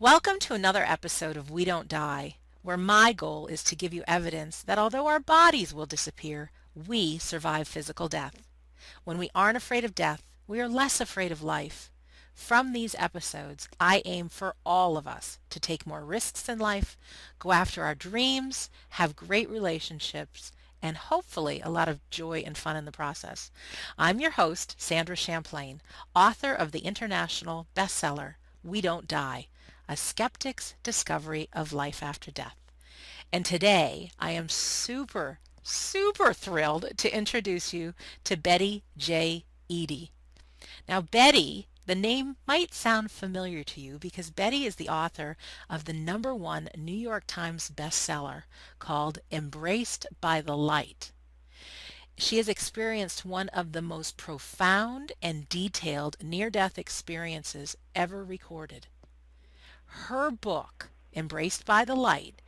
Welcome to another episode of We Don't Die, where my goal is to give you evidence that although our bodies will disappear, we survive physical death. When we aren't afraid of death, we are less afraid of life. From these episodes, I aim for all of us to take more risks in life, go after our dreams, have great relationships, and hopefully a lot of joy and fun in the process. I'm your host, Sandra Champlain, author of the international bestseller, We Don't Die, A Skeptic's Discovery of Life After Death. And today I am super thrilled to introduce you to Betty J. Eadie. Now, Betty, the name might sound familiar to you because Betty is the author of the #1 New York Times bestseller called Embraced by the Light. She has experienced one of the most profound and detailed near-death experiences ever recorded. Her book, Embraced by the Light,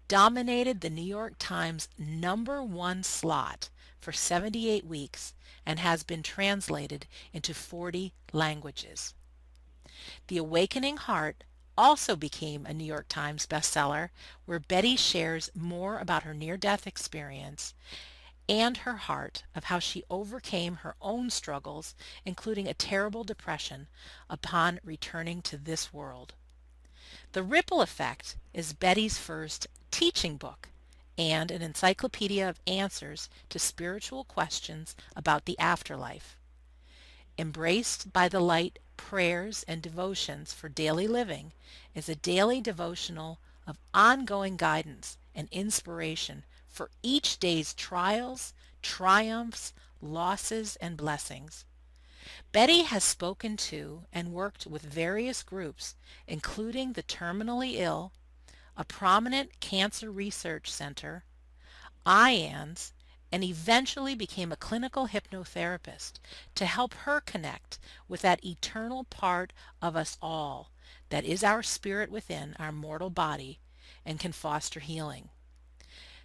dominated the New York Times #1 slot for 78 weeks and has been translated into 40 languages. The Awakening Heart also became a New York Times bestseller, where Betty shares more about her near-death experience and her heart of how she overcame her own struggles, including a terrible depression, upon returning to this world. The Ripple Effect is Betty's first teaching book and an encyclopedia of answers to spiritual questions about the afterlife. Embraced by the Light Prayers and Devotions for Daily Living is a daily devotional of ongoing guidance and inspiration for each day's trials, triumphs, losses, and blessings. Betty has spoken to and worked with various groups, including the terminally ill, a prominent cancer research center, Amends, and eventually became a clinical hypnotherapist to help her connect with that eternal part of us all that is our spirit within our mortal body and can foster healing.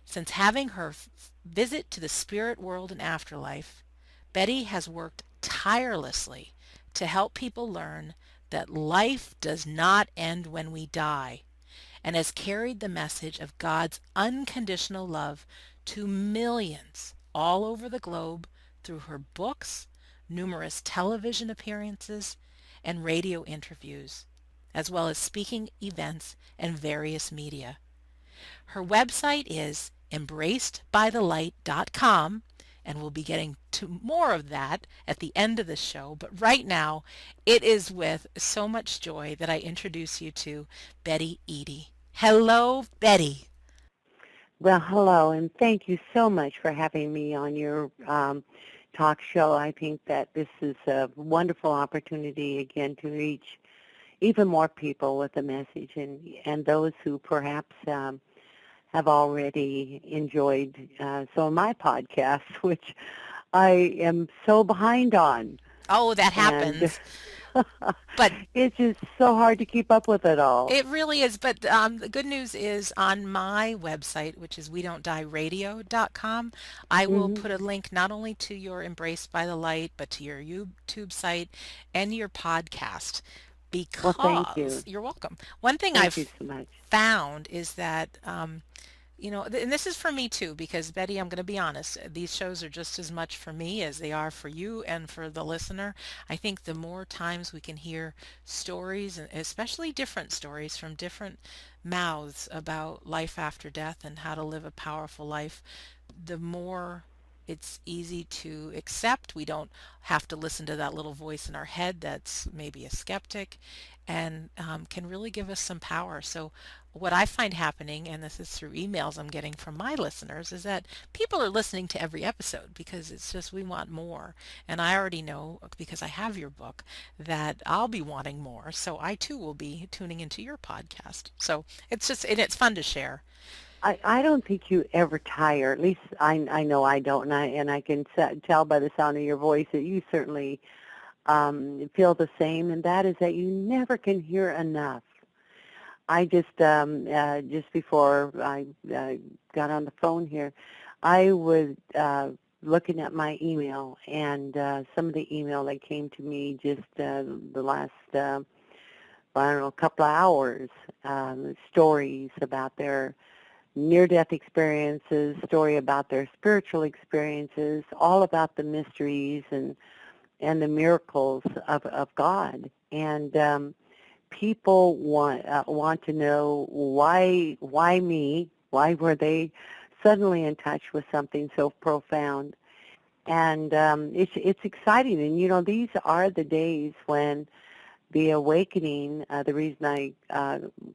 Since having her visit to the spirit world and afterlife, Betty has worked tirelessly to help people learn that life does not end when we die, and has carried the message of God's unconditional love to millions all over the globe through her books, numerous television appearances, and radio interviews, as well as speaking events and various media. Her website is embracedbythelight.com, and we'll be getting to more of that at the end of the show. But right now, it is with so much joy that I introduce you to Betty Eadie. Hello, Betty. Well, hello, and thank you so much for having me on your talk show. I think that this is a wonderful opportunity again to reach even more people with a message, and those who perhaps have already enjoyed some of my podcasts, which I am so behind on, Oh, that and happens. But it's just so hard to keep up with it all. it really is. But the good news is on my website, which is WeDon'tDieRadio.com, I will Hmm. put a link not only to your Embraced by the Light, but to your YouTube site and your podcast Well, thank because you. you're welcome. One thing Thank you I've so much. found is that and this is for me too, because Betty, I'm going to be honest, these shows are just as much for me as they are for you and for the listener. I think the more times we can hear stories, and especially different stories from different mouths about life after death and how to live a powerful life, the more it's easy to accept. We don't have to listen to that little voice in our head that's maybe a skeptic and can really give us some power. So what I find happening, and this is through emails I'm getting from my listeners, is that people are listening to every episode because it's just we want more. And I already know, because I have your book, that I'll be wanting more. So I too will be tuning into your podcast. So it's just, and it's fun to share. I don't think you ever tire. At least I know I don't, and I can tell by the sound of your voice that you certainly feel the same, and that is that you never can hear enough. I just before I got on the phone here, I was looking at my email, and some of the email that came to me just the last I don't know, a couple of hours, stories about their near-death experiences, story about their spiritual experiences, all about the mysteries and the miracles of God. And people want to know why me? Why were they suddenly in touch with something so profound? And it's exciting. And these are the days when the awakening. The reason I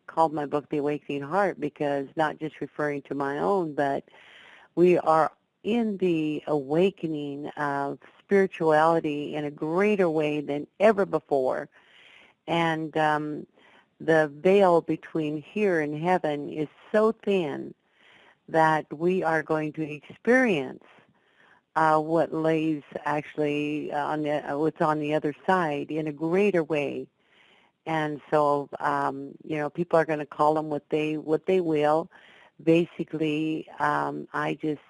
called my book "The Awakening Heart," because not just referring to my own, but we are in the awakening of spirituality in a greater way than ever before. And the veil between here and heaven is so thin that we are going to experience what lays actually what's on the other side in a greater way. And so, people are going to call them what they will. Basically, I just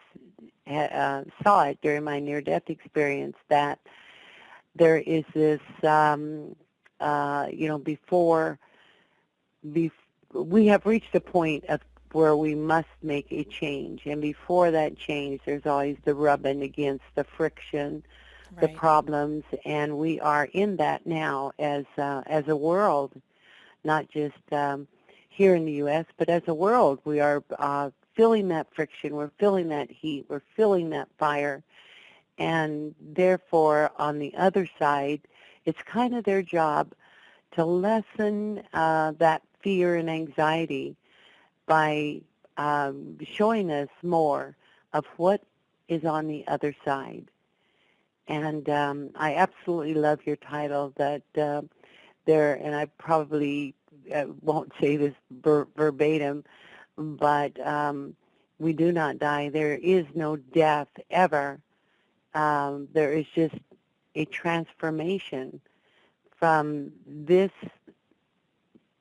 saw it during my near-death experience that there is this, before we have reached a point of where we must make a change, and before that change, there's always the rubbing against the friction, the Right. problems, and we are in that now as a world, not just here in the U.S., but as a world. We are feeling that friction, we're feeling that heat, we're feeling that fire, and therefore on the other side, it's kind of their job to lessen that fear and anxiety by showing us more of what is on the other side. And I absolutely love your title that there, and I probably won't say this verbatim, but we do not die. There is no death ever. There is just a transformation from this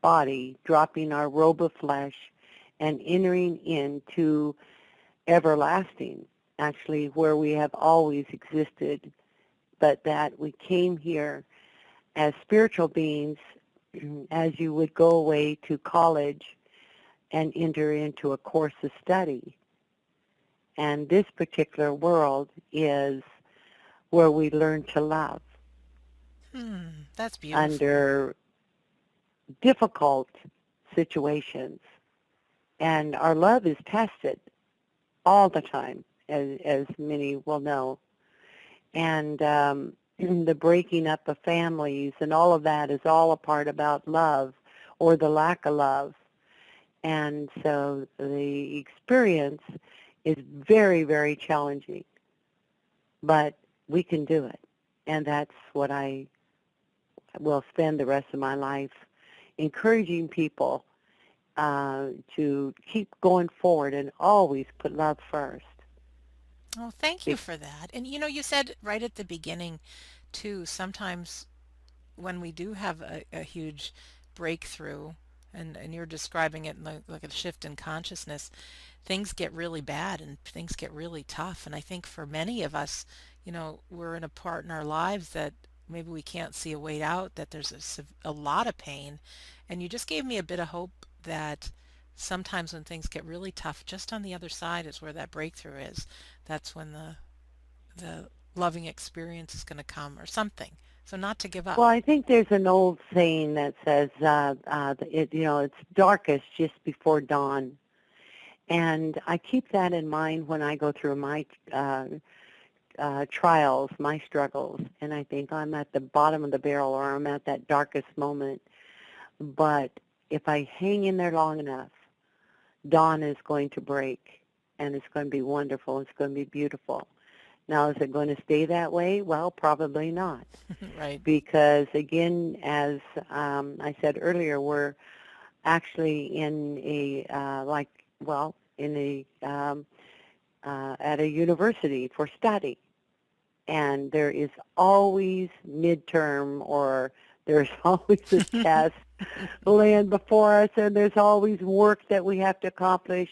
body, dropping our robe of flesh and entering into everlasting, actually, where we have always existed, but that we came here as spiritual beings as you would go away to college and enter into a course of study. And this particular world is where we learn to love That's beautiful. under difficult situations. And our love is tested all the time, as many will know. And the breaking up of families and all of that is all a part about love or the lack of love. And so the experience is very, very challenging, but we can do it. And that's what I will spend the rest of my life encouraging people to keep going forward and always put love first. Oh, thank you for that. And you said right at the beginning too, sometimes when we do have a huge breakthrough, and you're describing it like a shift in consciousness, things get really bad and things get really tough. And I think for many of us, we're in a part in our lives that maybe we can't see a way out, that there's a lot of pain. And you just gave me a bit of hope that sometimes when things get really tough, just on the other side is where that breakthrough is. That's when the loving experience is going to come or something. So not to give up. Well, I think there's an old saying that says, it's darkest just before dawn. And I keep that in mind when I go through my trials, my struggles, and I think I'm at the bottom of the barrel or I'm at that darkest moment. But if I hang in there long enough, dawn is going to break, and it's going to be wonderful. It's going to be beautiful. Now, is it going to stay that way? Well, probably not. Right. Because, again, as I said earlier, we're actually in a, at a university for study. And there is always midterm, or there's always a test laying before us, and there's always work that we have to accomplish,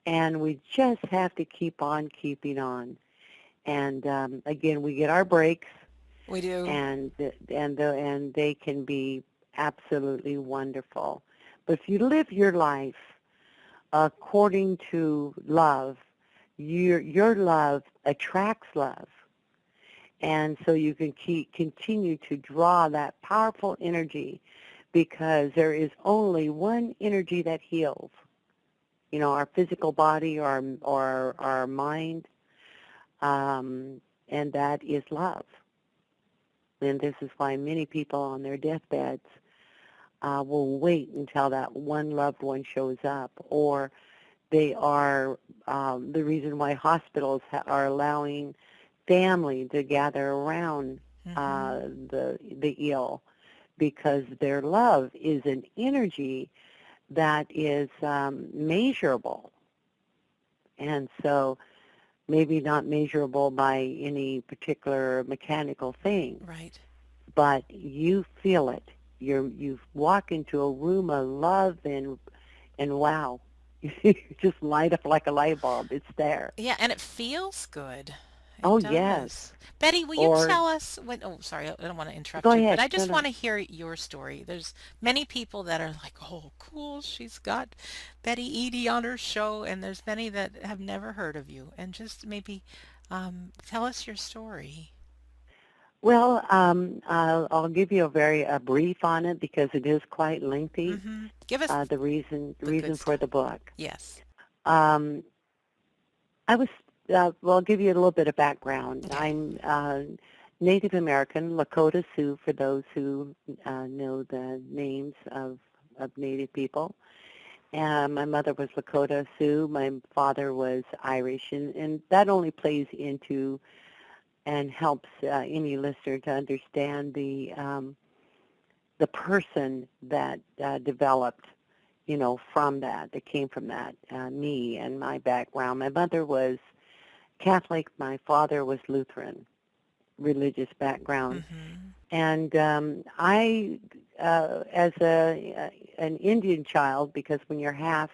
and we just have to keep on keeping on. And again, we get our breaks, We do. and they can be absolutely wonderful. But if you live your life according to love, your love attracts love. And so you can continue to draw that powerful energy because there is only one energy that heals. You know, our physical body or our mind, and that is love. And this is why many people on their deathbeds will wait until that one loved one shows up, or they are the reason why hospitals are allowing family to gather around Mm-hmm. the ill, because their love is an energy that is measurable, and so maybe not measurable by any particular mechanical thing, Right. but you feel it. You walk into a room of love, and wow, you just light up like a light bulb. It's there. Yeah, and it feels good. It Oh yes. does. Betty, will you Or tell us when, oh, sorry, I don't want to go interrupt you, but ahead. I No, just no. want to hear your story. There's many people that are like, oh, cool, she's got Betty Eadie on her show, and there's many that have never heard of you. And just maybe tell us your story. Well, I'll give you a brief on it because it is quite lengthy. Mm-hmm. Give us The the good reason for stuff. the book. Yes. Um, I was well. I'll give you a little bit of background. Okay. I'm Native American, Lakota Sioux, for those who know the names of Native people. And my mother was Lakota Sioux. My father was Irish, and that only plays into and helps any listener to understand the person that developed, you know, from that came from that, me and my background. My mother was Catholic. My father was Lutheran, religious background. Mm-hmm. And I, as an Indian child, because when you're half,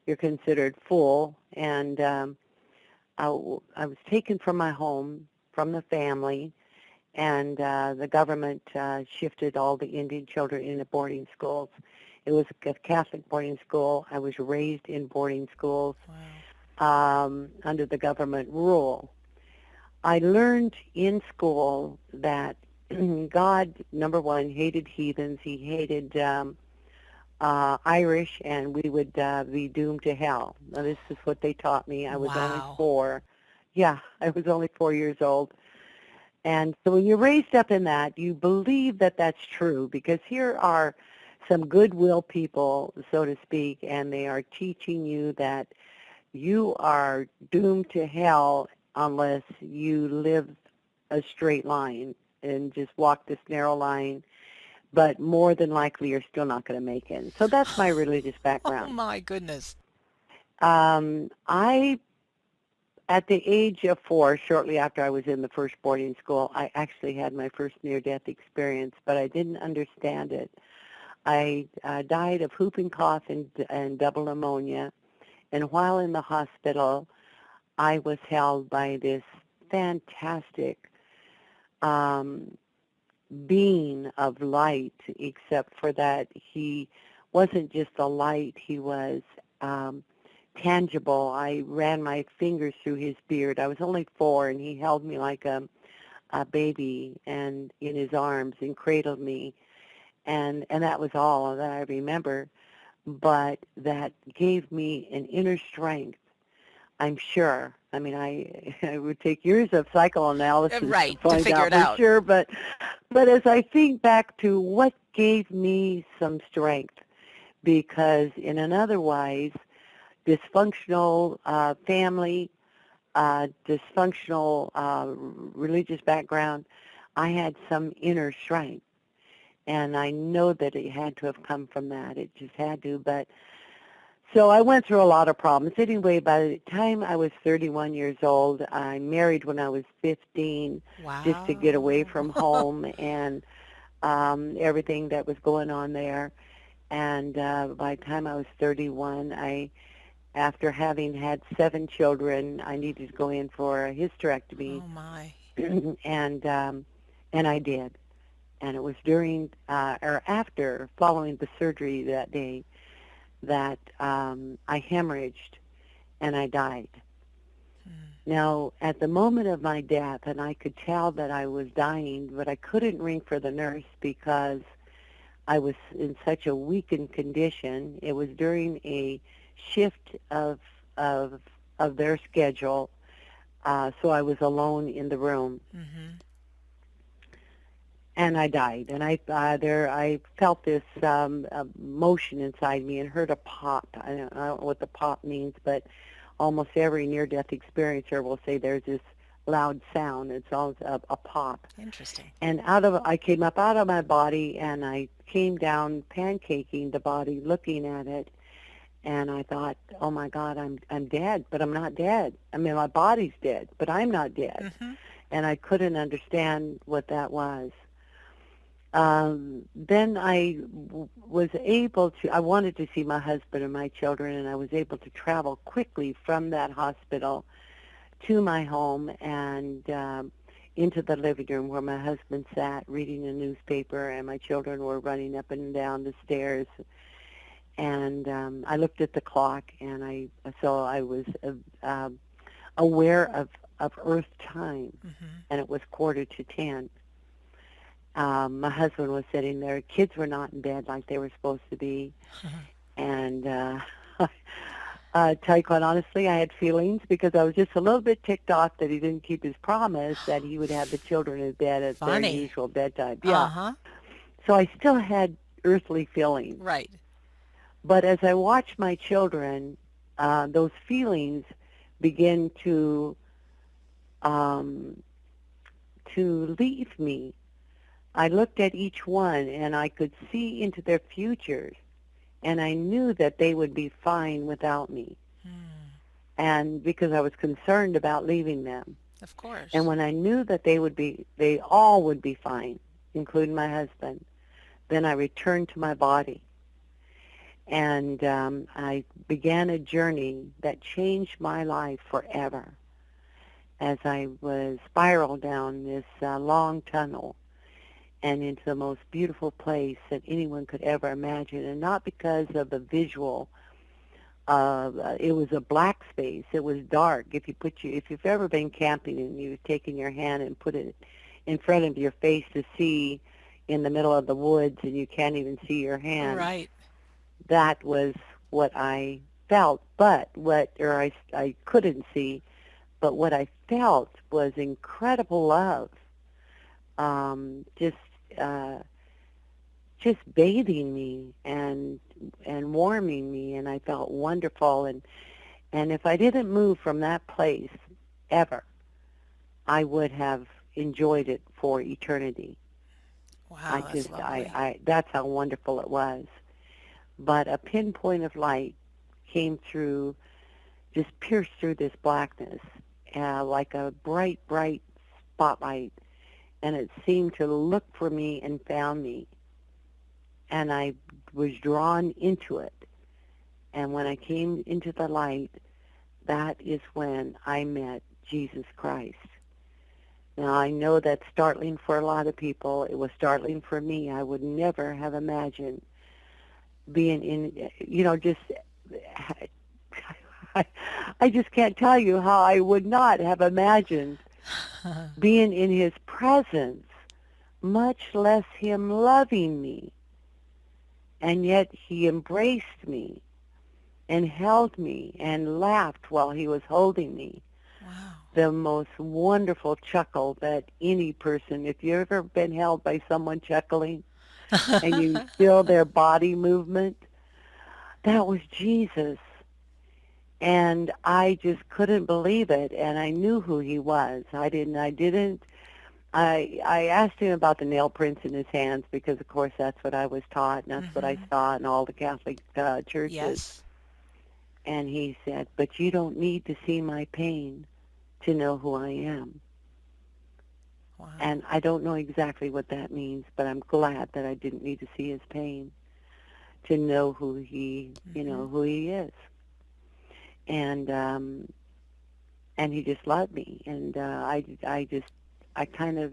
you're considered full, and I was taken from my home, from the family, and the government shifted all the Indian children into boarding schools. It was a Catholic boarding school. I was raised in boarding schools Wow. under the government rule. I learned in school that God, number one, hated heathens. He hated Irish, and we would be doomed to hell. Now, this is what they taught me. I was only Wow. 4. Yeah, I was only 4 years old. And so when you're raised up in that, you believe that that's true, because here are some goodwill people, so to speak, and they are teaching you that you are doomed to hell unless you live a straight line and just walk this narrow line, but more than likely you're still not going to make it. So that's my religious Oh background. my goodness. I, at the age of 4, shortly after I was in the first boarding school, I actually had my first near-death experience, but I didn't understand it. I died of whooping cough and double pneumonia, and while in the hospital, I was held by this fantastic um, being of light, except for that he wasn't just a light, he was um, tangible. I ran my fingers through his beard. I was only 4, and he held me like a baby and in his arms and cradled me, and that was all that I remember. But that gave me an inner strength, I'm sure. I mean, I would take years of psychoanalysis to Right, to find figure out it for out. sure, but as I think back to what gave me some strength, because in an otherwise dysfunctional family, dysfunctional religious background, I had some inner strength. And I know that it had to have come from that. It just had to. But so I went through a lot of problems. Anyway, by the time I was 31 years old, I married when I was 15, just to get away Wow. from home and everything that was going on there. And by the time I was 31, after having had 7 children, I needed to go in for a hysterectomy, Oh my. and um, and I did. And it was during or after following the surgery that day that I hemorrhaged and I died. Now, at the moment of my death, and I could tell that I was dying, but I couldn't ring for the nurse because I was in such a weakened condition. It was during a shift of of their schedule, so I was alone in the room, Mm-hmm. and I died. And I felt this motion inside me and heard a pop. I don't know what the pop means, but almost every near-death experiencer will say there's this loud sound. It's all a pop. Interesting. And I came up out of my body, and I came down pancaking the body, looking at it, and I thought, oh my God, I'm dead, but I'm not dead. I mean, my body's dead, but I'm not dead. Mm-hmm. And I couldn't understand what that was. Then was able to, I wanted to see my husband and my children, and I was able to travel quickly from that hospital to my home and into the living room where my husband sat reading a newspaper and my children were running up and down the stairs. And I looked at the clock, and I was aware of Earth time, Mm-hmm. and it was 9:45. My husband was sitting there. Kids were not in bed like they were supposed to be. And tell you quite honestly, I had feelings because I was just a little bit ticked off that he didn't keep his promise that he would have the children in bed at their Funny. usual bedtime. Yeah. Uh-huh. So I still had earthly feelings. Right. But as I watched my children, those feelings begin um, to leave me. I looked at each one, and I could see into their futures, and I knew that they would be fine without me. Mm. And because I was concerned about leaving them. Of And course. when I knew that they all would be fine, including my husband, then I returned to my body. And I began a journey that changed my life forever as I was spiraled down this long tunnel and into the most beautiful place that anyone could ever imagine. And not because of the visual. It was a black space. It was dark. If you've ever been camping and you've taken your hand and put it in front of your face to see in the middle of the woods and you can't even see your hand, Right. that was what I felt. I couldn't see, but what I felt was incredible love. Um, just uh, just bathing me and warming me, and I felt wonderful. And if I didn't move from that place ever, I would have enjoyed it for eternity. Wow, that's lovely. That's how wonderful it was. But a pinpoint of light came through, just pierced through this blackness, like a bright, bright spotlight, and it seemed to look for me and found me, and I was drawn into it. And when I came into the light, that is when I met Jesus Christ. Now, I know that's startling for a lot of people. It was startling for me. I would never have imagined being in, just, I just can't tell you how I would not have imagined being in his presence, much less him loving me. And yet he embraced me and held me and laughed while he was holding me. Wow. The most wonderful chuckle that any person, if you've ever been held by someone chuckling and you feel their body movement, that was Jesus. And I just couldn't believe it, and I knew who he was. I asked him about the nail prints in his hands because, of course, that's what I was taught, and that's what I Mm-hmm. saw in all the Catholic churches. Yes. And he said, but you don't need to see my pain to know who I am. Wow. And I don't know exactly what that means, but I'm glad that I didn't need to see his pain to know Mm-hmm. who he is. And and he just loved me, and I kind of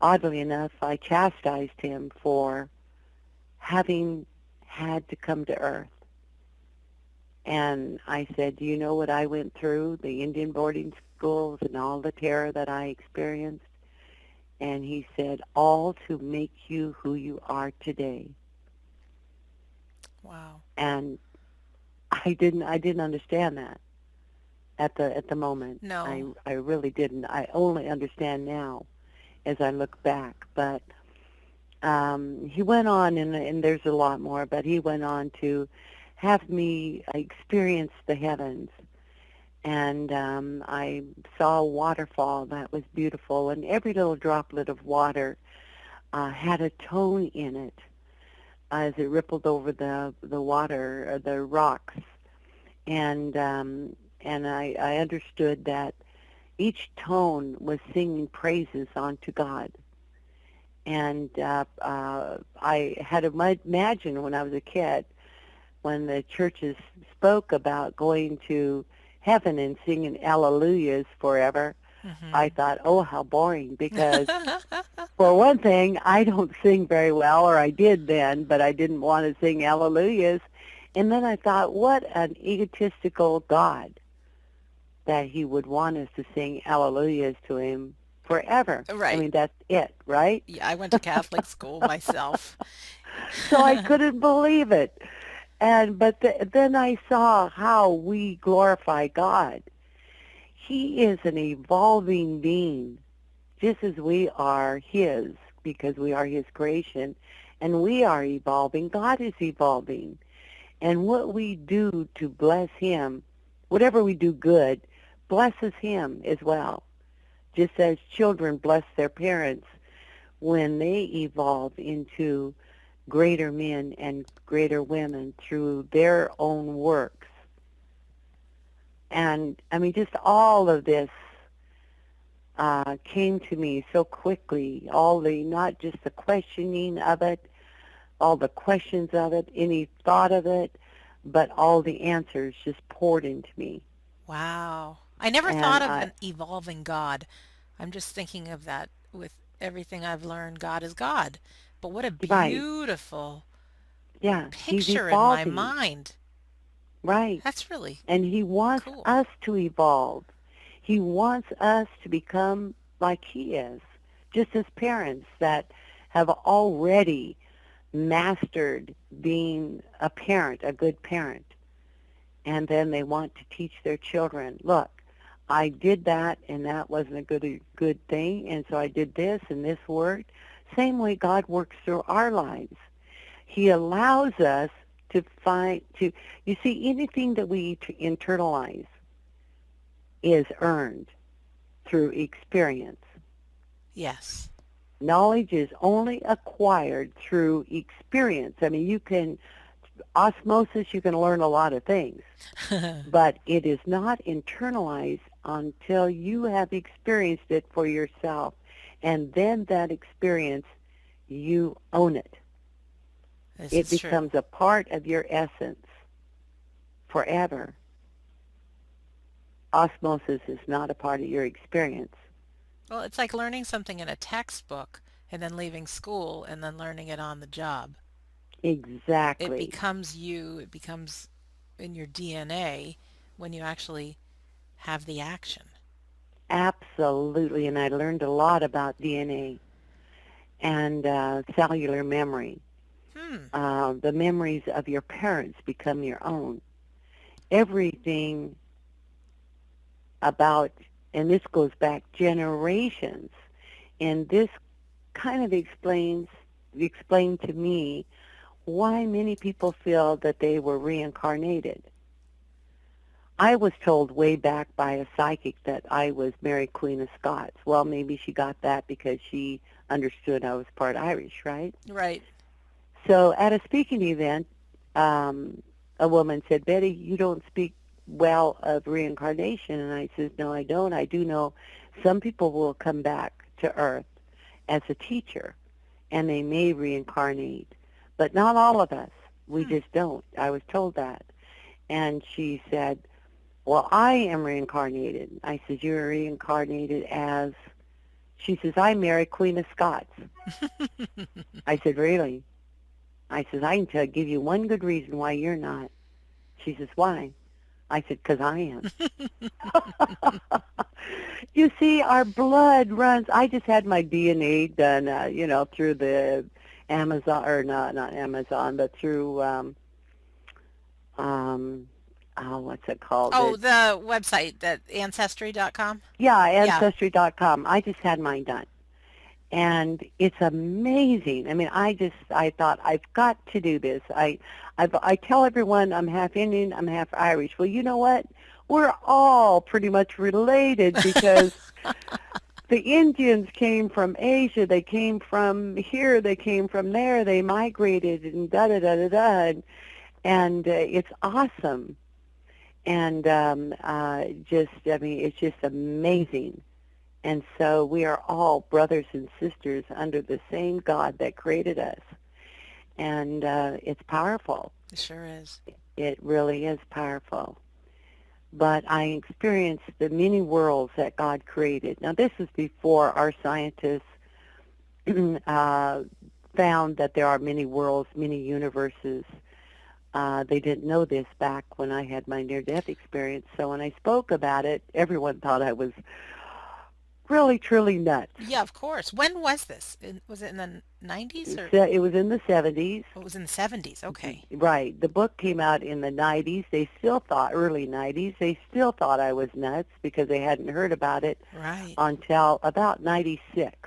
oddly enough, I chastised him for having had to come to Earth. And I said, do you know what I went through, the Indian boarding schools and all the terror that I experienced? And he said, all to make you who you are today. Wow. And I didn't understand that at the moment. I No. I really didn't. I only understand now as I look back. But he went on, and there's a lot more, but he went on to have me experience the heavens. And I saw a waterfall that was beautiful, and every little droplet of water had a tone in it as it rippled over the water, the rocks. And I understood that each tone was singing praises unto God. And I had imagined when I was a kid, when the churches spoke about going to heaven and singing hallelujahs forever, I Mhm. thought, oh, how boring, because for one thing, I don't sing very well, or I did then, but I didn't want to sing hallelujahs. And then I thought, what an egotistical God that he would want us to sing hallelujahs to him forever. I Right. mean, that's it, right? Yeah, I went to Catholic school myself. So I couldn't believe it. Then I saw how we glorify God. He is an evolving being, just as we are his, because we are his creation, and we are evolving. God is evolving. And what we do to bless him, whatever we do good, blesses him as well. Just as children bless their parents when they evolve into greater men and greater women through their own works. And I mean, just all of this came to me so quickly. Not just the questioning of it, all the questions of it, any thought of it, but all the answers just poured into me. Wow. I never And thought of an evolving God. I'm just thinking of that with everything I've learned. God is God. But what a right, beautiful yeah, he's picture in my evolving, mind. right. That's really And he wants cool. us to evolve. He wants us to become like he is, just as parents that have already mastered being a parent, a good parent. And then they want to teach their children, look, I did that and that wasn't a good thing, and so I did this and this worked. Same way God works through our lives. He allows us you see, anything that we internalize is earned through experience. Yes. Knowledge is only acquired through experience. I mean, osmosis, you can learn a lot of things, but it is not internalized until you have experienced it for yourself. And then that experience, you own it. This It is true. becomes a part of your essence forever. Osmosis is not a part of your experience. Well, it's like learning something in a textbook and then leaving school and then learning it on the job. It Exactly. becomes you, it becomes in your DNA when you actually have the action. Absolutely. And I learned a lot about DNA and cellular memory. Hmm. The memories of your parents become your own. Everything about, and this goes back generations, and this kind of explained to me why many people feel that they were reincarnated. I was told way back by a psychic that I was Mary Queen of Scots. Well, maybe she got that because she understood I was part Irish, right? Right. So at a speaking event, a woman said, Betty, you don't speak well of reincarnation. And I said, no, I don't. I do know some people will come back to Earth as a teacher, and they may reincarnate, but not all of us. We Hmm. just don't. I was told that. And she said, well, I am reincarnated. I said, you're reincarnated as, She says, I'm Mary, Queen of Scots. I said, really? I says, I can give you one good reason why you're not. She says, why? I said, because I am. You see, our blood runs. I just had my DNA done, through the Amazon, or not Amazon, but through, um, what's it called? Oh, the website, that ancestry.com? Yeah, Yeah. Ancestry.com. I just had mine done. And it's amazing. I mean, I thought, I've got to do this. I tell everyone I'm half Indian, I'm half Irish. Well, you know what? We're all pretty much related because the Indians came from Asia, they came from here, they came from there, they migrated and da-da-da-da-da. And it's awesome. And it's just amazing. And so we are all brothers and sisters under the same God that created us. And it's powerful. It sure is. It really is powerful. But I experienced the many worlds that God created. Now, this is before our scientists found that there are many worlds, many universes. They didn't know this back when I had my near-death experience. So when I spoke about it, everyone thought I was really, truly nuts. Yeah, of course. When was this? Was it in the 90s or? So it was in the 70s. Oh, it was in the 70s. Okay. Right. The book came out in the 90s. They still thought, early 90s, they still thought I was nuts because they hadn't heard about it Right. until about 96.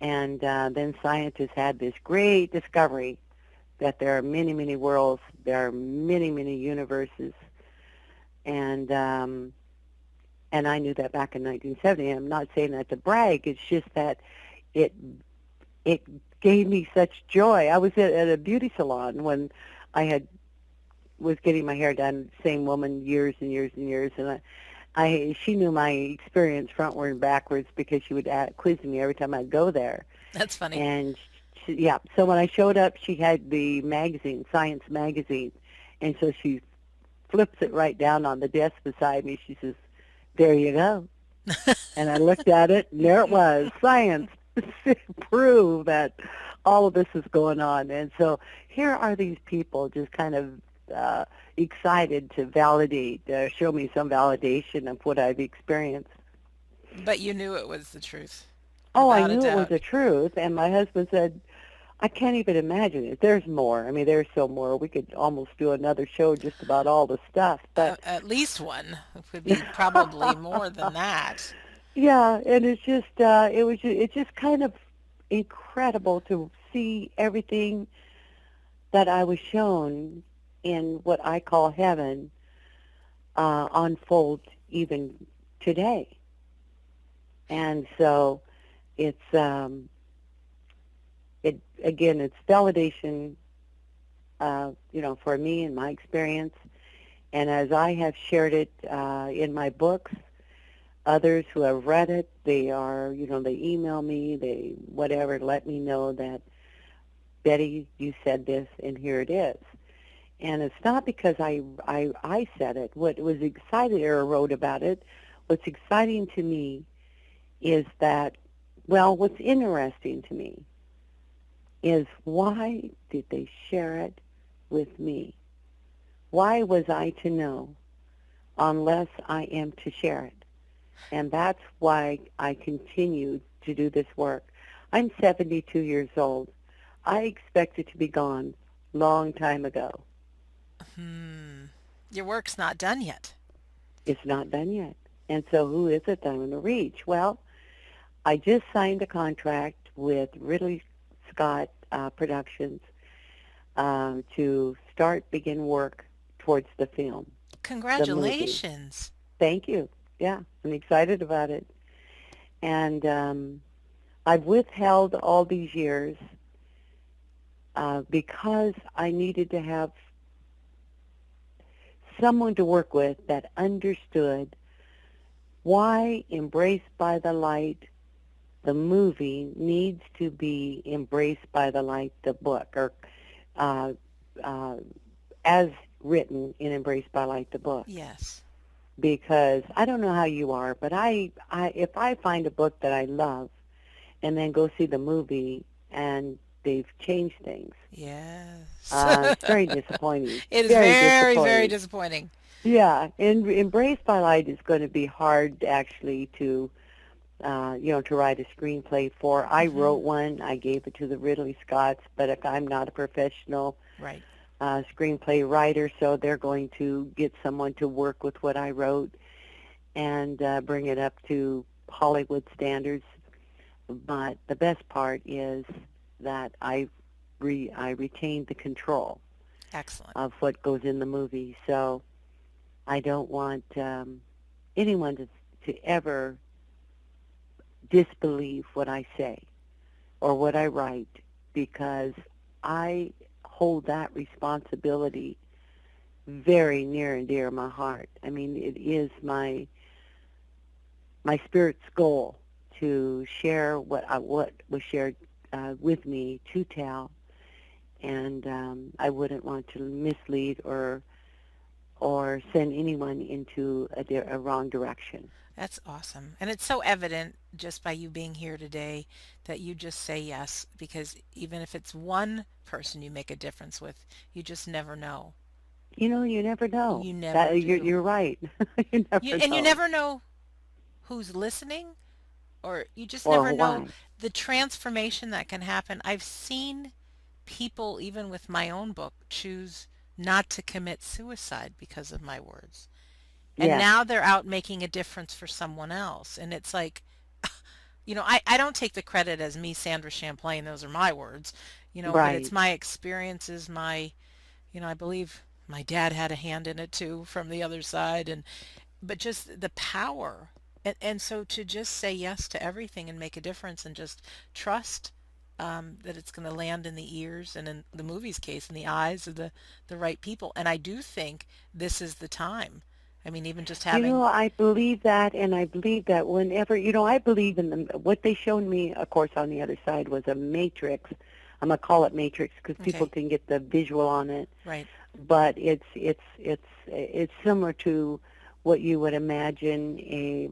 And then scientists had this great discovery that there are many, many worlds, there are many, many universes. And I knew that back in 1970. I'm not saying that to brag. It's just that it gave me such joy. I was at a beauty salon when I was getting my hair done. Same woman, years and years and years, and she knew my experience frontward and backwards because she would quiz me every time I'd go there. That's funny. And yeah, so when I showed up, she had the magazine, Science magazine, and so she flips it right down on the desk beside me. She says, "There you go." And I looked at it, and there it was, science, prove that all of this is going on. And so here are these people just kind of excited to validate, show me some validation of what I've experienced. But you knew it was the truth, Oh, I without a knew it was doubt. the truth, and my husband said, I can't even imagine it. There's more. I mean, there's so more. We could almost do another show just about all the stuff. But At least one. It could be probably more than that. yeah, and it's just kind of incredible to see everything that I was shown in what I call heaven unfold even today. And so it's it's validation, for me and my experience. And as I have shared it in my books, others who have read it, they email me, they whatever, let me know that, Betty, you said this, and here it is. And it's not because I said it. What was exciting or wrote about it, what's exciting to me is that, what's interesting to me is why did they share it with me? Why was I to know unless I am to share it? And that's why I continue to do this work. I'm 72 years old. I expected to be gone long time ago. Your work's not done yet. It's not done yet. And so who is it that I'm going to reach? Well, I just signed a contract with Ridley Scott Productions to begin work towards the film, the movie. Congratulations. Thank you. Yeah, I'm excited about it. And I've withheld all these years because I needed to have someone to work with that understood why Embraced by the Light, the movie, needs to be Embraced by the Light, the book, or as written in Embraced by Light, the book. Yes. because I don't know how you are, but if I find a book that I love and then go see the movie and they've changed things, Yes. it's very disappointing. It is Very very, very disappointing. disappointing. Yeah, and Embrace by Light is going to be hard actually to, to write a screenplay for. I Hmm. wrote one. I gave it to the Ridley Scotts, but if I'm not a professional Right. screenplay writer, so they're going to get someone to work with what I wrote and bring it up to Hollywood standards. But the best part is that I retained the control Excellent. of what goes in the movie. So I don't want anyone to ever disbelieve what I say or what I write, because I hold that responsibility very near and dear to my heart. I mean, it is my spirit's goal to share what was shared with me to tell, and I wouldn't want to mislead or send anyone into a wrong direction. That's awesome. And it's so evident just by you being here today that you just say yes, because even if it's one person you make a difference with, you just never know. You never know. You never That do. you're right. You never You know. never know who's listening, or you just Or never know why. the transformation that can happen. I've seen people, even with my own book, choose not to commit suicide because of my words. And Yes. now they're out making a difference for someone else. And it's like, I don't take the credit as me, Sandra Champlain. Those are my words, but it's Right. my experiences, I believe my dad had a hand in it too from the other side. But just the power. And so to just say yes to everything and make a difference and just trust that it's going to land in the ears and in the movie's case, in the eyes of the right people. And I do think this is the time. I mean, even just having, I believe that, and I believe that whenever, I believe in them. What they showed me, of course, on the other side was a matrix. I'm gonna call it matrix because people okay, can get the visual on it. right. But it's similar to what you would imagine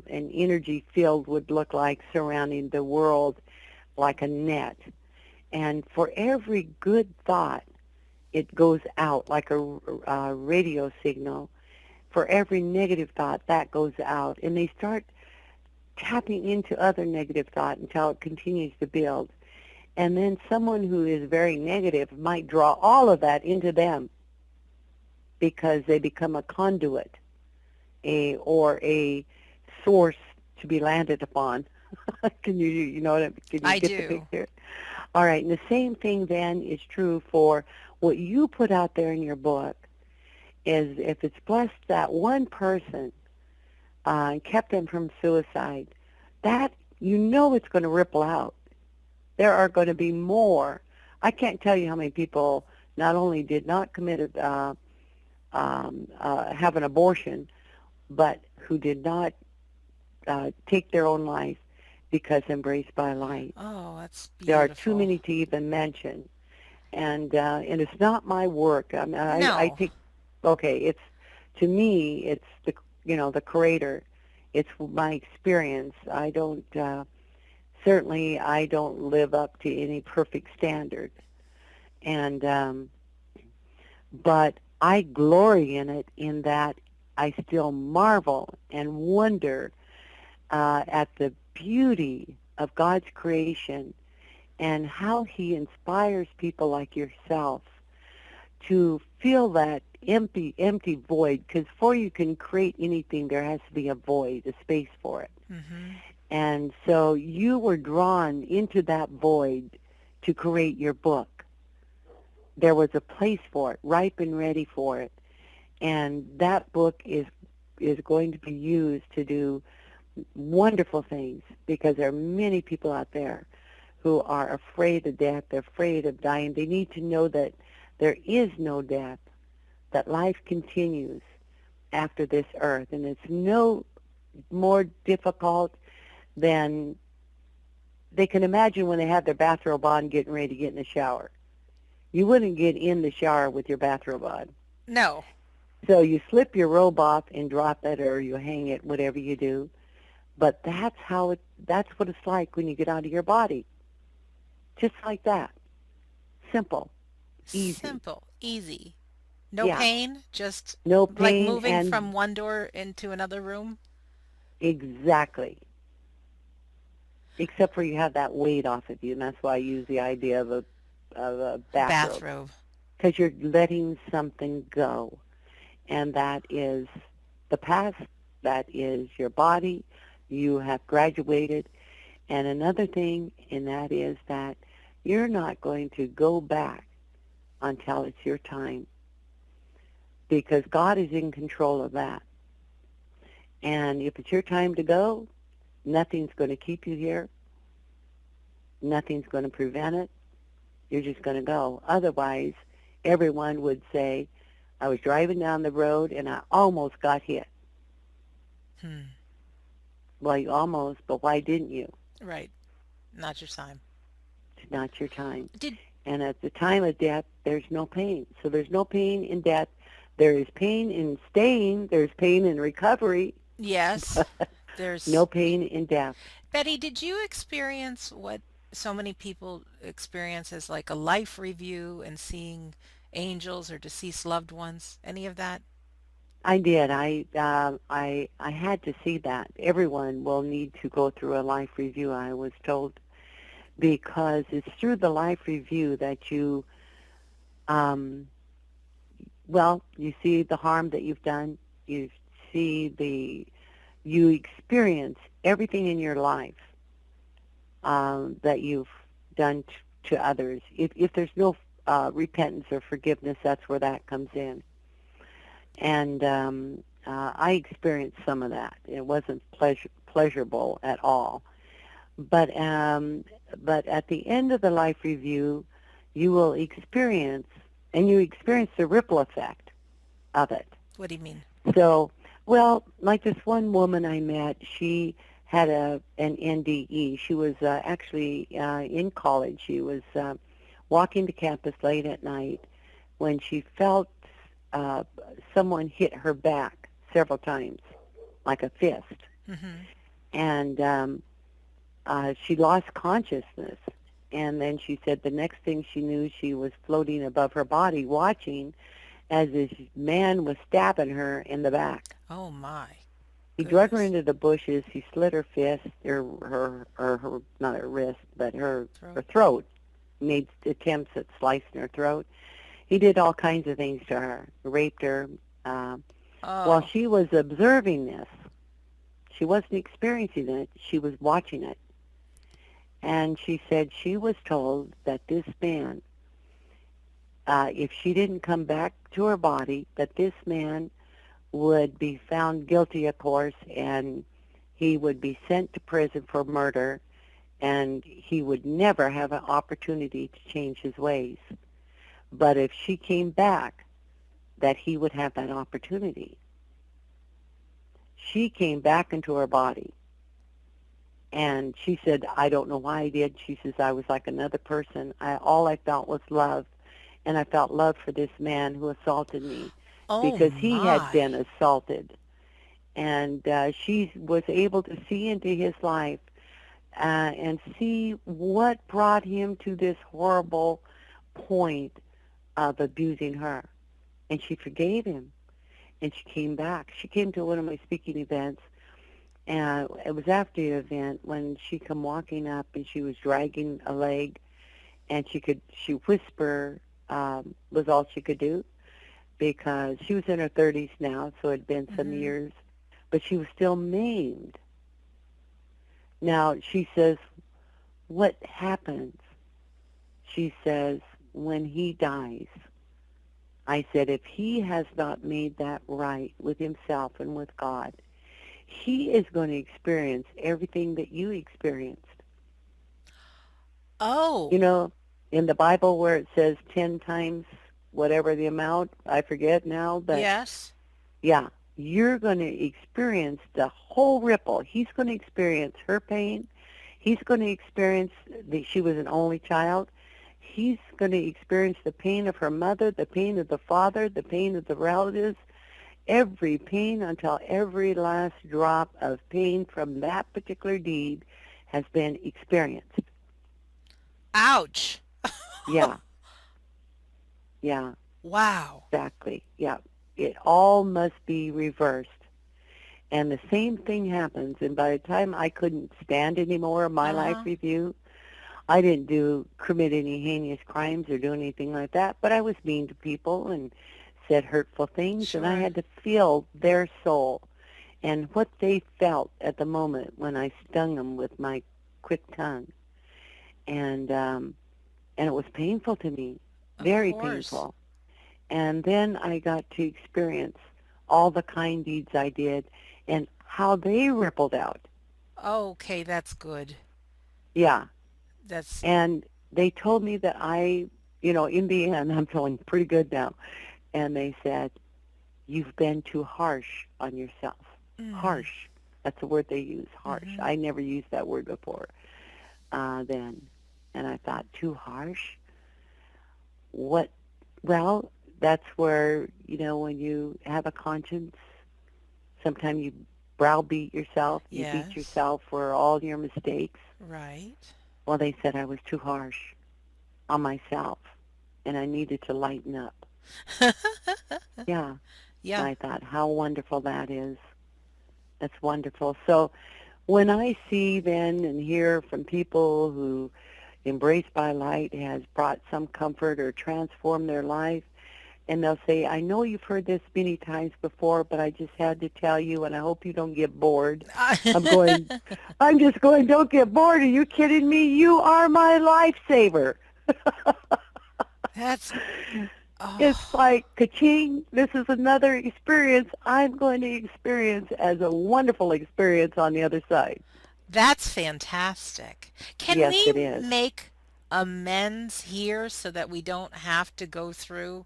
an energy field would look like surrounding the world, like a net. And for every good thought, it goes out like a radio signal. For every negative thought, that goes out, and they start tapping into other negative thought until it continues to build. And then someone who is very negative might draw all of that into them because they become a conduit, or a source to be landed upon. Can can you I get the do. picture? All right, and the same thing then is true for what you put out there in your book. Is if it's blessed that one person and kept them from suicide, that it's going to ripple out. There are going to be more. I can't tell you how many people not only did not commit have an abortion, but who did not take their own life because embraced by light. Oh, that's There are too beautiful. many to even mention, and it's not my work. I mean, I No. take okay. It's to me, it's the creator. It's my experience. I don't certainly I don't live up to any perfect standard, and but I glory in it in that I still marvel and wonder at the beauty of God's creation and how he inspires people like yourself to feel that empty void, because before you can create anything, there has to be a void, a space for it. Hmm. And so you were drawn into that void to create your book. There was a place for it, ripe and ready for it. And that book is going to be used to do wonderful things, because there are many people out there who are afraid of death. They're afraid of dying. They need to know that there is no death, that life continues after this earth. And it's no more difficult than they can imagine when they have their bathrobe on getting ready to get in the shower. You wouldn't get in the shower with your bathrobe on. No. So you slip your robe off and drop it, or you hang it, whatever you do. But that's what it's like when you get out of your body. Just like that. Simple. Easy. Simple, easy. No Yeah. pain, just No like pain moving and from one door into another room. exactly. Except for you have that weight off of you, and that's why I use the idea of a bathrobe, Bathrobe. because you're letting something go, and that is the past. That is your body. You have graduated, and another thing, and that is that you're not going to go back until it's your time, because God is in control of that. And if it's your time to go, nothing's going to keep you here. Nothing's going to prevent it. You're just going to go. Otherwise, everyone would say, I was driving down the road and I almost got hit. Hmm. Well, you almost, but why didn't you? Right. Not your time. It's not your time. Did And at the time of death, there's no pain. So there's no pain in death. There is pain in staying. There's pain in recovery, yes. but no There's pain in death. Betty, did you experience what so many people experience as like a life review and seeing angels or deceased loved ones? Any of that? I did. I had to see that. Everyone will need to go through a life review, I was told, because it's through the life review that um, you see the harm that you've done. You see you experience everything in your life that you've done to others. If there's no repentance or forgiveness, that's where that comes in. And I experienced some of that. It wasn't pleasurable at all. But at the end of the life review, you will experience, and you experience the ripple effect of it. What do you mean? So, well, like this one woman I met, she had an NDE. She was actually in college. She was walking to campus late at night when she felt uh, someone hit her back several times, like a fist. Mm-hmm. And she lost consciousness. And then she said the next thing she knew, she was floating above her body, watching as this man was stabbing her in the back. Oh my He drug her goodness. into the bushes. He slit her fist, or her not her wrist, but her Throat. throat. Made attempts at slicing her throat. He did all kinds of things to her, raped her. While Oh, she was observing this, she wasn't experiencing it. She was watching it. And she said she was told that this man, if she didn't come back to her body, that this man would be found guilty, of course, and he would be sent to prison for murder, and he would never have an opportunity to change his ways. But if she came back, that he would have that opportunity. She came back into her body. And she said, I don't know why I did. She says, I was like another person. All I felt was love. And I felt love for this man who assaulted me oh because he had my. been assaulted. And she was able to see into his life and see what brought him to this horrible point of abusing her. And she forgave him. And she came back. She came to one of my speaking events. And it was after the event when she come walking up and she was dragging a leg, and she whisper was all she could do, because she was in her 30s now, so it had been some Mm-hmm. years, but she was still maimed. Now she says, what happens? She says, when he dies. I said, if he has not made that right with himself and with God, he is going to experience everything that you experienced. Oh, You know, in the Bible where it says 10 times whatever the amount, I forget now, but yes. yeah, you're going to experience the whole ripple. He's going to experience her pain. He's going to experience that she was an only child. He's going to experience the pain of her mother, the pain of the father, the pain of the relatives. every pain until every last drop of pain from that particular deed has been experienced. Ouch. Yeah, yeah, Wow. exactly. Yeah. It all must be reversed. And the same thing happens. And by the time I couldn't stand anymore my life Uh-huh. review, I didn't commit any heinous crimes or do anything like that, but I was mean to people and said hurtful things, and I Sure. had to feel their soul and what they felt at the moment when I stung them with my quick tongue. And and it was painful to me, Of very course. painful. And then I got to experience all the kind deeds I did and how they rippled out. Okay, that's good. Yeah. That's And they told me that in the end, I'm feeling pretty good now. And they said, you've been too harsh on yourself. mm, Harsh. That's the word they use, harsh. hmm I never used that word before then. And I thought, too harsh? What? Well, that's where, when you have a conscience, sometimes you browbeat yourself, you beat Yes. yourself for all your mistakes. Right. Well, they said I was too harsh on myself and I needed to lighten up. Yeah. And Yeah. I thought, how wonderful that is. That's wonderful. So when I see then and hear from people who Embraced by Light has brought some comfort or transformed their life, and they'll say, I know you've heard this many times before, but I just had to tell you, and I hope you don't get bored. I'm going, I'm just going, don't get bored. Are you kidding me? You are my lifesaver. That's It's oh, like, ka-ching, this is another experience I'm going to experience as a wonderful experience on the other side. that's fantastic. Can Yes, we it is. make amends here so that we don't have to go through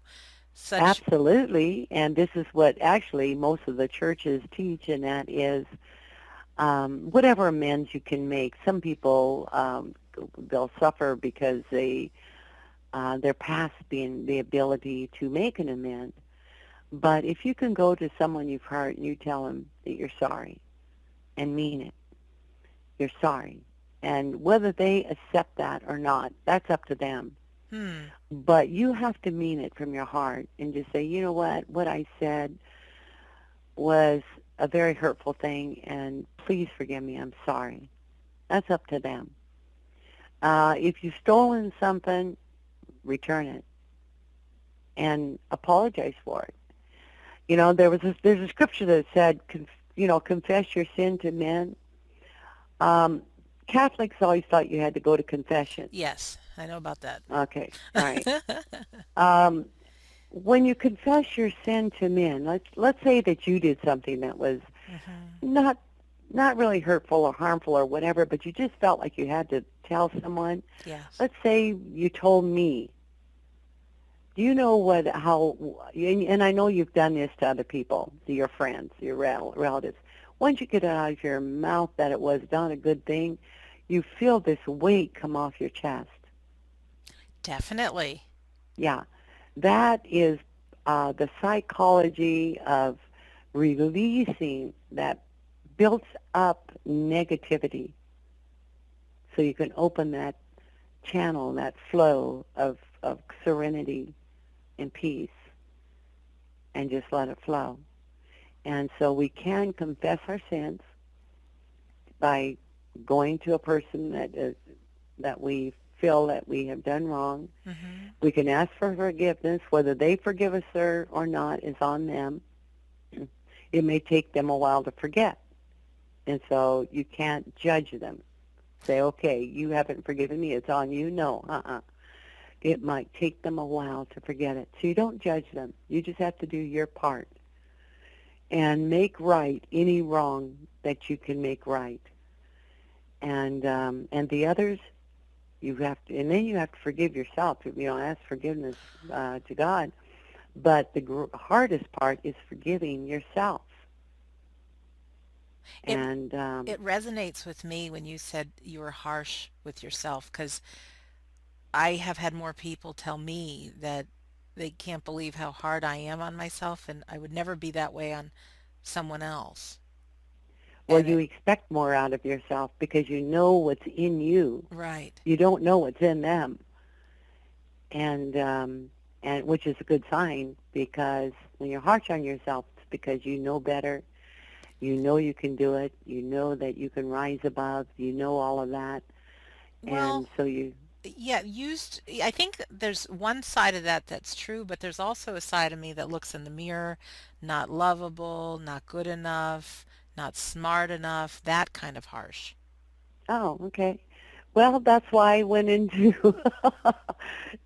such Absolutely. And this is what actually most of the churches teach, and that is whatever amends you can make. Some people, they'll suffer because they're past the ability to make an amend. But if you can go to someone you've hurt and you tell them that you're sorry and mean it, you're sorry. And whether they accept that or not, that's up to them. hmm, But you have to mean it from your heart and just say, you know what I said was a very hurtful thing, and please forgive me. I'm sorry. That's up to them. If you've stolen something, return it and apologize for it. There's a scripture that said, confess your sin to men. Um, Catholics always thought you had to go to confession. yes, I know about that. Okay, all right. Um, when you confess your sin to men, let's say that you did something that was hmm not not really hurtful or harmful or whatever, but you just felt like you had to tell someone. Yes. Let's say you told me. Do you know and I know you've done this to other people, to your friends, your relatives. Once you get it out of your mouth that it was not a good thing, you feel this weight come off your chest. Definitely. Yeah, that is the psychology of releasing that built up negativity so you can open that channel, that flow of serenity and peace and just let it flow. And so we can confess our sins by going to a person that we feel that we have done wrong. hmm We can ask for forgiveness. Whether they forgive us or not is on them. It may take them a while to forget. And so you can't judge them. Say, okay, you haven't forgiven me. It's on you. No, It might take them a while to forget it. So you don't judge them. You just have to do your part and make right any wrong that you can make right. And the others, and then you have to forgive yourself. Ask forgiveness to God. But the hardest part is forgiving yourself. It And it resonates with me when you said you were harsh with yourself because I have had more people tell me that they can't believe how hard I am on myself, and I would never be that way on someone else. Well, And you it, expect more out of yourself because you know what's in you. right. You don't know what's in them, and which is a good sign because when you're harsh on yourself, it's because you know better. You know you can do it. You know that you can rise above. You know all of that, Well, and so you. yeah, I think there's one side of that that's true, but there's also a side of me that looks in the mirror, not lovable, not good enough, not smart enough, that kind of harsh. Oh, okay. Well, that's why I went into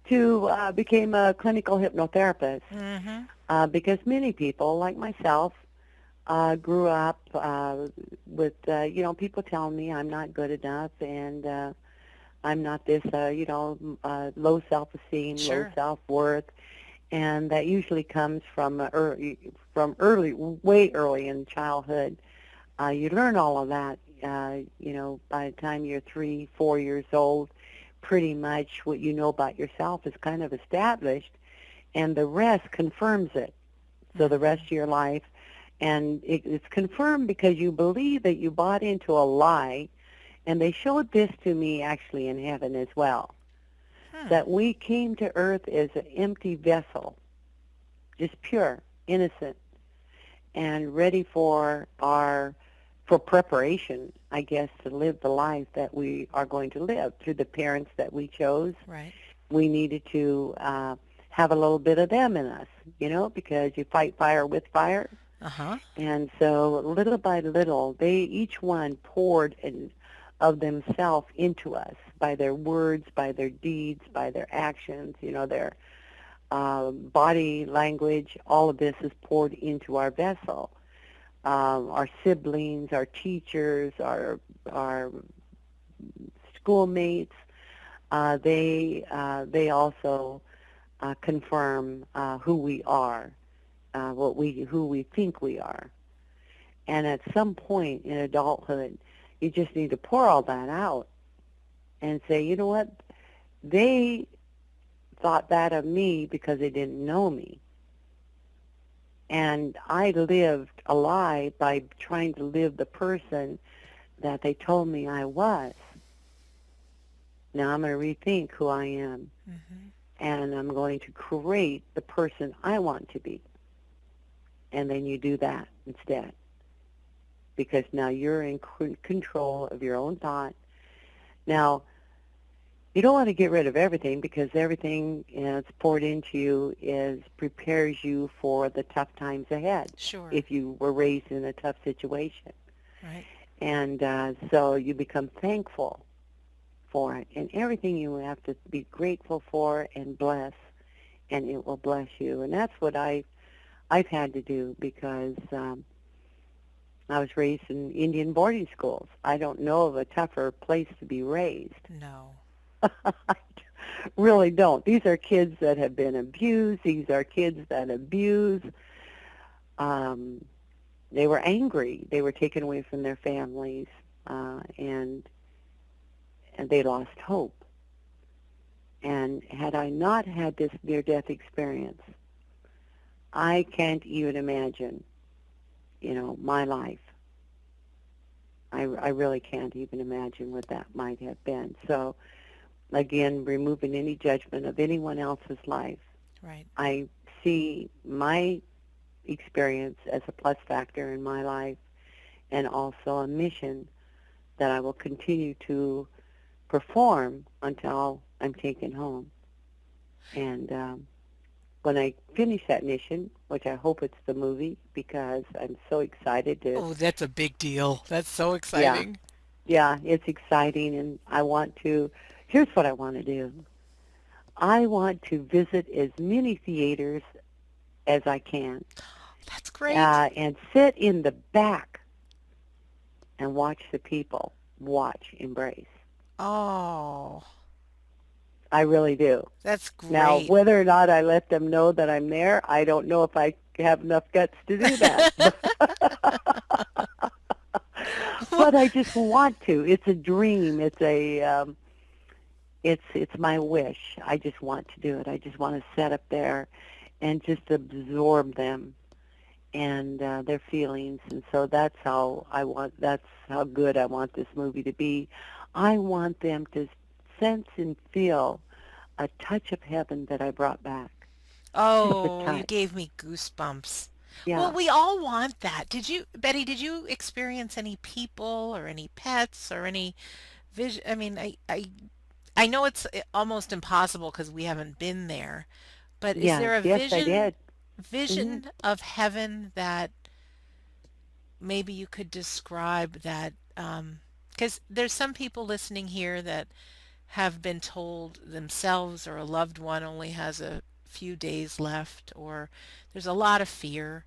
to became a clinical hypnotherapist Mm-hmm. because many people, like myself, grew up with people telling me I'm not good enough and I'm not this low self-esteem, low Sure. self-worth, and that usually comes from early, way early in childhood. You learn all of that, by the time you're 3, 4 years old. Pretty much what you know about yourself is kind of established, and the rest confirms it. So the rest Mm-hmm. of your life, and it's confirmed because you believe that you bought into a lie, and they showed this to me actually in heaven as well, Hmm. that we came to earth as an empty vessel, just pure, innocent, and ready for preparation, I guess, to live the life that we are going to live through the parents that we chose. Right. We needed to have a little bit of them in us, because you fight fire with fire. Uh-huh. And so little by little, they each one poured of themselves into us by their words, by their deeds, by their actions, their body language. All of this is poured into our vessel. Our siblings, our teachers, our schoolmates, they also confirm who we are, who we think we are. And at some point in adulthood, you just need to pour all that out and say, you know what? They thought that of me because they didn't know me. And I lived a lie by trying to live the person that they told me I was. Now I'm going to rethink who I am, Mm-hmm. and I'm going to create the person I want to be. And then you do that instead, because now you're in control of your own thought. Now, you don't want to get rid of everything because everything that's poured into you prepares you for the tough times ahead Sure. if you were raised in a tough situation. Right. And so you become thankful for it. And everything you have to be grateful for and bless, and it will bless you. And that's what I've had to do because I was raised in Indian boarding schools. I don't know of a tougher place to be raised. No. I really don't. These are kids that have been abused. These are kids that abuse. Um, they were angry. They were taken away from their families, and they lost hope. And had I not had this near-death experience, I can't even imagine, my life. I really can't even imagine what that might have been. So, again, removing any judgment of anyone else's life, Right. I see my experience as a plus factor in my life and also a mission that I will continue to perform until I'm taken home. And when I finish that mission, which I hope it's the movie because I'm so excited to, Oh, that's a big deal. That's so yeah, exciting. yeah, it's exciting. And here's what I want to do. I want to visit as many theaters as I can That's great. and sit in the back and watch the people embrace. Oh, I really do. that's Now, great. whether or not I let them know that I'm there, I don't know if I have enough guts to do that. But I just want to. It's a dream. it's my wish. I just want to do it. I just want to sit up there and just absorb them and their feelings. And so that's how I want. That's how good I want this movie to be. I want them to sense and feel a touch of heaven that I brought back. Just a Oh, you touch. gave me goosebumps. Well, Yeah. we all want that. Betty, did you experience any people or any pets or any vision? I mean, I know it's almost impossible because we haven't been there, but is Yes. there a Yes, I vision did. Hmm. vision of heaven that maybe you could describe that because there's some people listening here that have been told themselves or a loved one only has a few days left, or there's a lot of fear,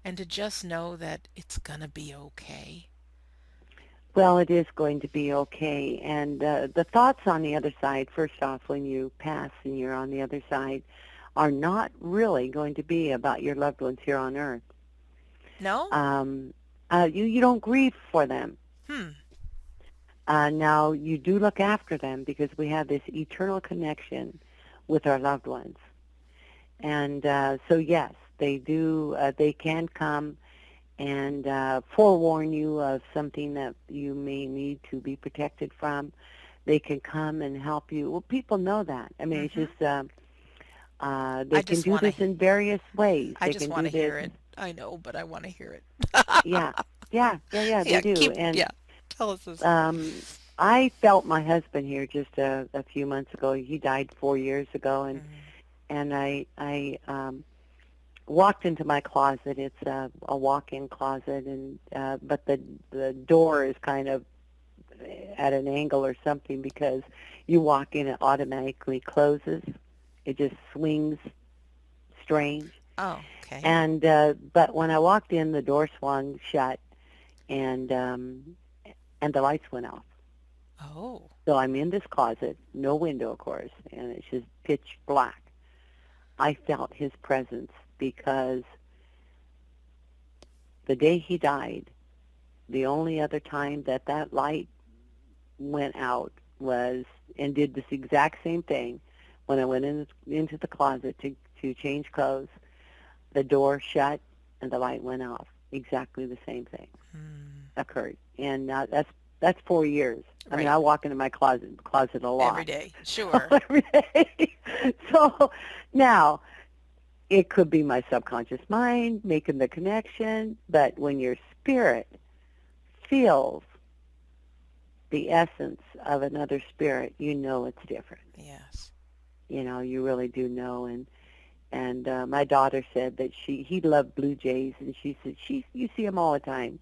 and to just know that it's gonna be okay. Well, it is going to be okay. And the thoughts on the other side, first off, when you pass and you're on the other side, are not really going to be about your loved ones here on earth. No? Um, you don't grieve for them. Hmm. Now, you do look after them because we have this eternal connection with our loved ones. And so, yes, they do. They can come and forewarn you of something that you may need to be protected from. They can come and help you. Well, people know that. I mean, it's Mm-hmm. just they I can just do want to this in various ways. I They just can want do to this. hear it. I know, but I want to hear it. Yeah, yeah, yeah, yeah. They Yeah, do. And yeah. Tell us this. um, I felt my husband here just a few months ago. He died 4 years ago, Mm. and I walked into my closet. It's a walk-in closet, and but the door is kind of at an angle or something because you walk in, it automatically closes. It just swings strange. Oh, okay. And but when I walked in, the door swung shut, and and the lights went off. Oh. So I'm in this closet, no window, of course, and it's just pitch black. I felt his presence because the day he died, the only other time that that light went out was and did this exact same thing when I went into the closet to change clothes. The door shut and the light went off. Exactly the same thing Hmm. occurred, and that's 4 years. I mean, Right. I walk into my closet a Every lot day. Sure. every day. So now it could be my subconscious mind making the connection, but when your spirit feels the essence of another spirit, you know it's different. Yes. You know, you really do know. And my daughter said that he loved blue jays, and she said you see them all the time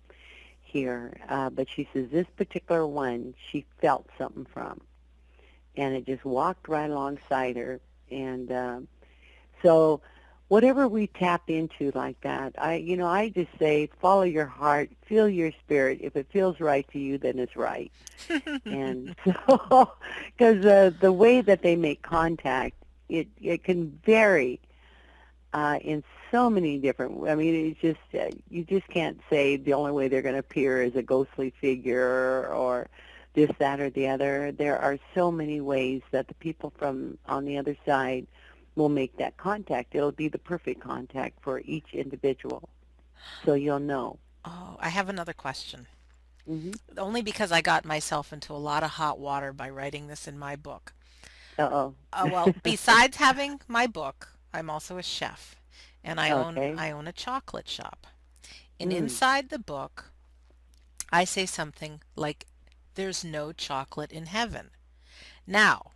here, but she says this particular one she felt something from, and it just walked right alongside her, and so whatever we tap into like that, I just say follow your heart, feel your spirit. If it feels right to you, then it's right. And so, because the way that they make contact, it can vary in so many different. I mean, it's just you just can't say the only way they're going to appear is a ghostly figure or this, that, or the other. There are so many ways that the people from on the other side will make that contact. It'll be the perfect contact for each individual, so you'll know. Oh, I have another question. Hmm. Only because I got myself into a lot of hot water by writing this in my book. Uh-oh. Well, besides having my book, I'm also a chef, and Okay. I own a chocolate shop. And Mm. inside the book, I say something like, "There's no chocolate in heaven." Now,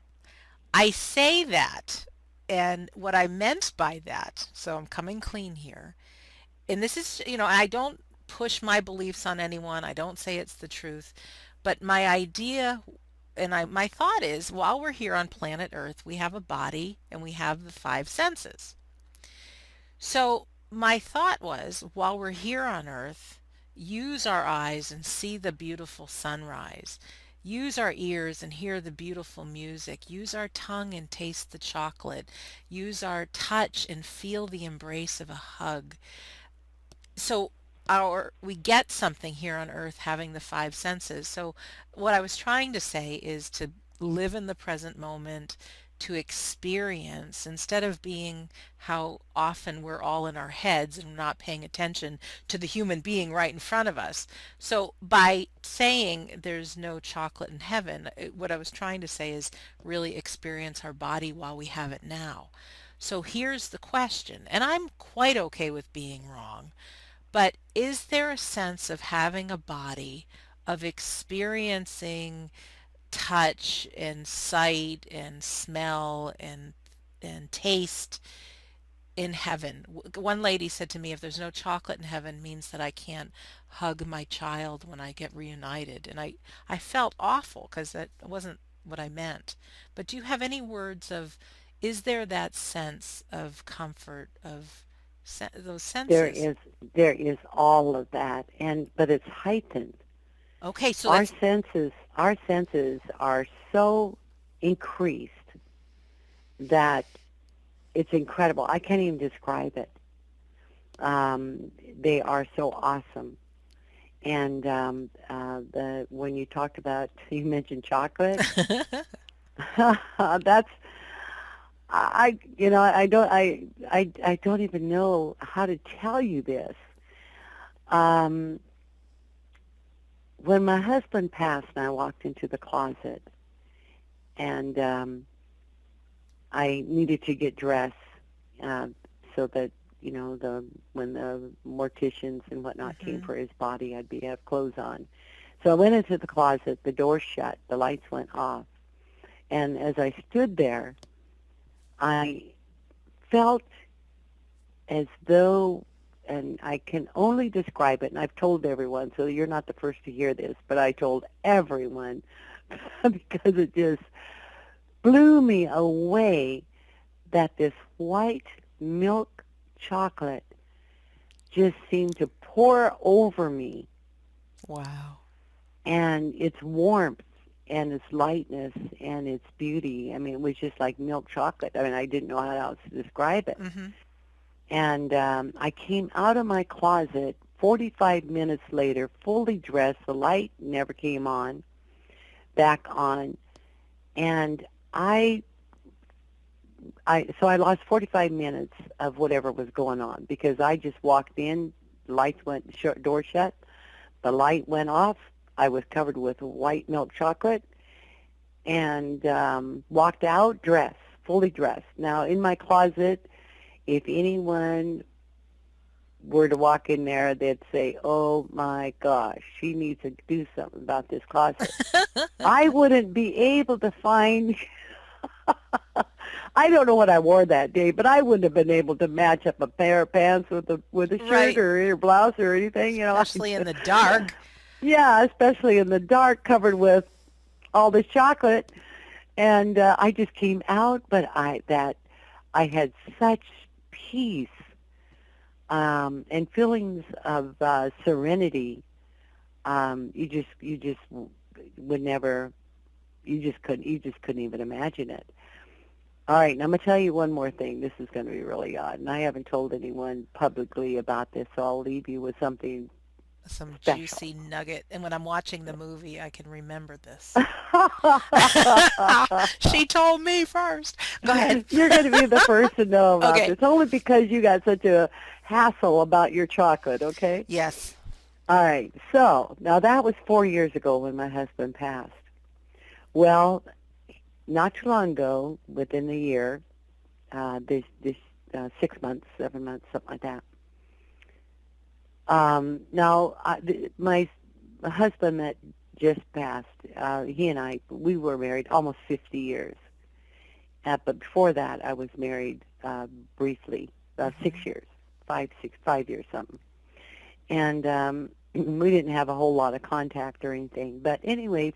I say that, and what I meant by that, so I'm coming clean here, and this is, I don't push my beliefs on anyone. I don't say it's the truth, but my idea and my thought is while we're here on planet Earth, we have a body and we have the five senses. So my thought was while we're here on Earth, use our eyes and see the beautiful sunrise. Use our ears and hear the beautiful music. Use our tongue and taste the chocolate. Use our touch and feel the embrace of a hug. So we get something here on earth having the five senses. So what I was trying to say is to live in the present moment, to experience instead of being how often we're all in our heads and not paying attention to the human being right in front of us. So by saying there's no chocolate in heaven, what I was trying to say is really experience our body while we have it now. So here's the question, and I'm quite okay with being wrong, but is there a sense of having a body, of experiencing touch and sight and smell and taste in heaven? One lady said to me, if there's no chocolate in heaven, means that I can't hug my child when I get reunited. And I felt awful because that wasn't what I meant. But do you have any words of, is there that sense of comfort, of those There senses? is there is all of that, and but it's heightened. Okay, so Our that's senses our senses are so increased that it's incredible. I can't even describe it. They are so awesome. And the when you talked about, you mentioned chocolate. That's I don't even know how to tell you this. Um, when my husband passed, and I walked into the closet, and I needed to get dressed uh, so that the when the morticians and whatnot came hmm for his body, I'd be have clothes on. So I went into the closet. The door shut. The lights went off. And as I stood there, I felt as though, and I can only describe it, and I've told everyone, so you're not the first to hear this, but I told everyone because it just blew me away that this white milk chocolate just seemed to pour over me, Wow. and its warmth and its lightness and its beauty. I mean, it was just like milk chocolate. I mean, I didn't know how else to describe it. hmm And I came out of my closet 45 minutes later, fully dressed. The light never came on, back on. And so I lost 45 minutes of whatever was going on because I just walked in, lights went, door shut, the light went off. I was covered with white milk chocolate and walked out dressed, fully dressed. Now, in my closet, if anyone were to walk in there, they'd say, oh, my gosh, she needs to do something about this closet. I wouldn't be able to find, I don't know what I wore that day, but I wouldn't have been able to match up a pair of pants with a shirt Right. or a blouse or anything, Especially in the dark. Yeah, especially in the dark, covered with all this chocolate. And I just came out, but I had such peace and feelings of serenity. You just would never, you just couldn't even imagine it. All right, and I'm going to tell you one more thing. This is going to be really odd, and I haven't told anyone publicly about this, so I'll leave you with something Some special. juicy nugget. And when I'm watching the movie, I can remember this. She told me first. Go ahead. You're going to be the first to know about Okay. this, only because you got such a hassle about your chocolate, okay? Yes. All right, so now that was 4 years ago when my husband passed. Well, not too long ago, within the year, this 6 months, 7 months, something like that. Now, my husband that just passed, he and I, we were married almost 50 years. But before that, I was married briefly, 6 hmm years, 5 years, something. And we didn't have a whole lot of contact or anything. But anyway,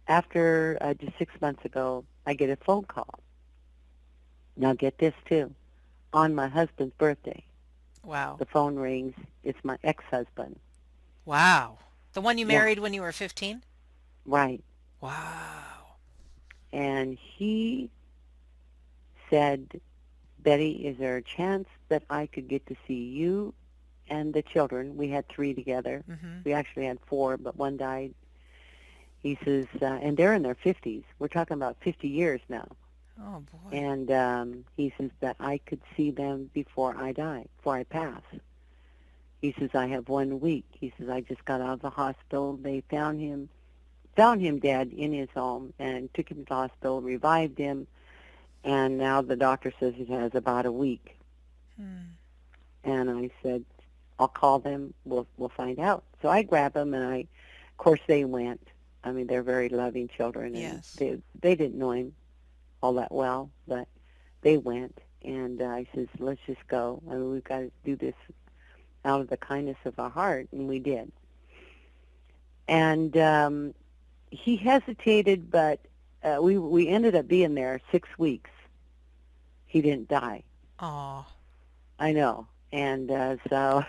after just 6 months ago, I get a phone call. Now, get this, too. On my husband's birthday, Wow. the phone rings. It's my ex-husband. Wow. The one you Yeah, married when you were 15? right. Wow. And he said, Betty, is there a chance that I could get to see you and the children? We had three together. hmm We actually had four, but one died. He says, and they're in their 50s. We're talking about 50 years now. Oh boy. And he says that I could see them before I die, before I pass. He says, I have 1 week. He says, I just got out of the hospital. They found him dead in his home and took him to the hospital, revived him, and now the doctor says he has about a week. Hmm. And I said, I'll call them. We'll find out. So I grabbed them, and of course, they went. I mean, they're very loving children, and Yes. they didn't know him all that well, but they went. And I says, let's just go. I mean, we've got to do this out of the kindness of our heart, and we did. And he hesitated, but we ended up being there 6 weeks. He didn't die. Oh. I know. And so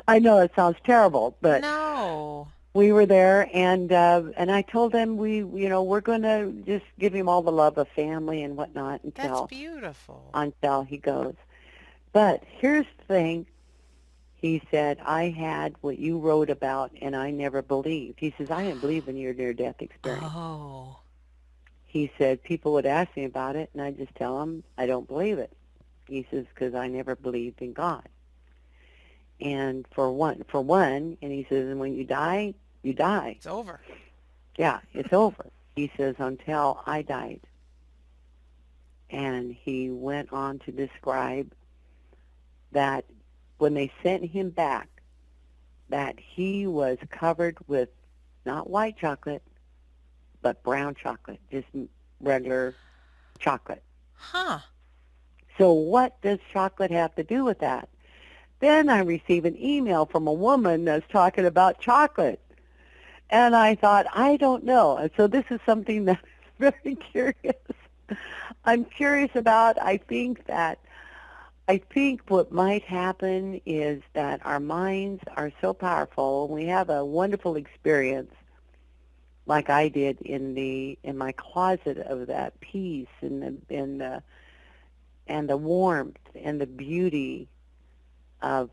I know it sounds terrible, but No. we were there, and I told them we're going to just give him all the love of family and whatnot That's until beautiful. he goes. But here's the thing. He said, I had what you wrote about, and I never believed. He says, I didn't believe in your near-death experience. Oh. He said, people would ask me about it, and I just tell them I don't believe it. He says, because I never believed in God. And for one, and he says, and when you die, you die. It's over. Yeah, it's over. He says, until I died. And he went on to describe that when they sent him back, that he was covered with not white chocolate, but brown chocolate, just regular chocolate. Huh. So what does chocolate have to do with that? Then I receive an email from a woman that's talking about chocolate. And I thought, I don't know. And so this is something that's very curious. I'm curious about. I think what might happen is that our minds are so powerful. We have a wonderful experience, like I did in my closet, of that peace and the warmth and the beauty of,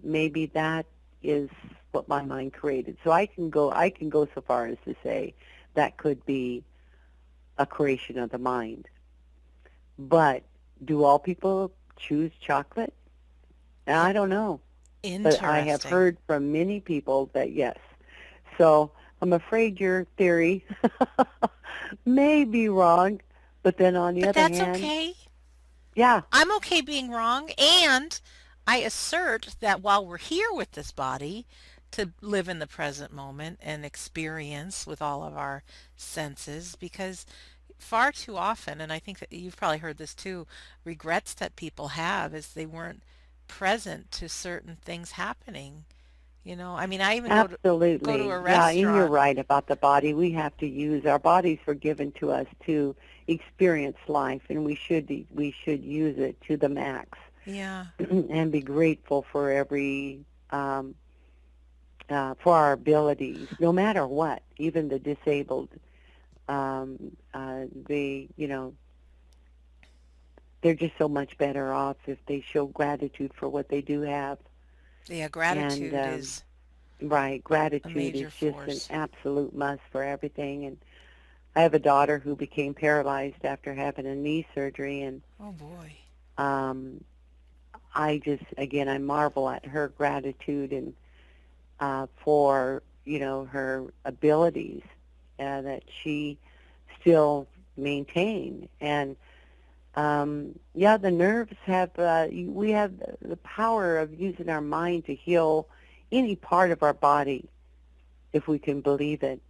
maybe that is what my mind created. So I can go so far as to say that could be a creation of the mind. But do all people choose chocolate? And I don't know. But I have Interesting. heard from many people that yes. So I'm afraid your theory may be wrong. But then on the But other that's hand, okay. yeah, I'm okay being wrong, and I assert that while we're here with this body, to live in the present moment and experience with all of our senses, because far too often, and I think that you've probably heard this too, regrets that people have is they weren't present to certain things happening. I mean, I even go to absolutely. a Yeah, and you're restaurant. right about the body. We have to use our bodies were given to us to experience life, and we should use it to the max Yeah. and be grateful for every for our abilities, no matter what. Even the disabled, they they're just so much better off if they show gratitude for what they do have. Yeah, And gratitude is right, a gratitude is major just an force. absolute must for everything. And I have a daughter who became paralyzed after having a knee surgery, and Oh boy. um, I just, again, I marvel at her gratitude and for her abilities that she still maintained. And yeah, the nerves have, we have the power of using our mind to heal any part of our body if we can believe it.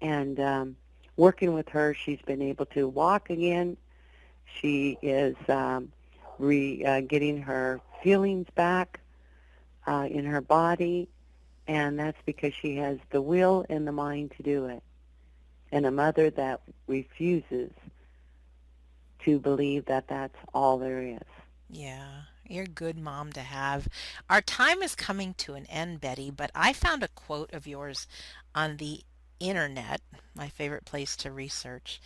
And working with her, she's been able to walk again. She is getting her feelings back in her body, and that's because she has the will and the mind to do it. And a mother that refuses to believe that that's all there is. Yeah, you're a good mom to have. Our time is coming to an end, Betty, but I found a quote of yours on the internet, my favorite place to research,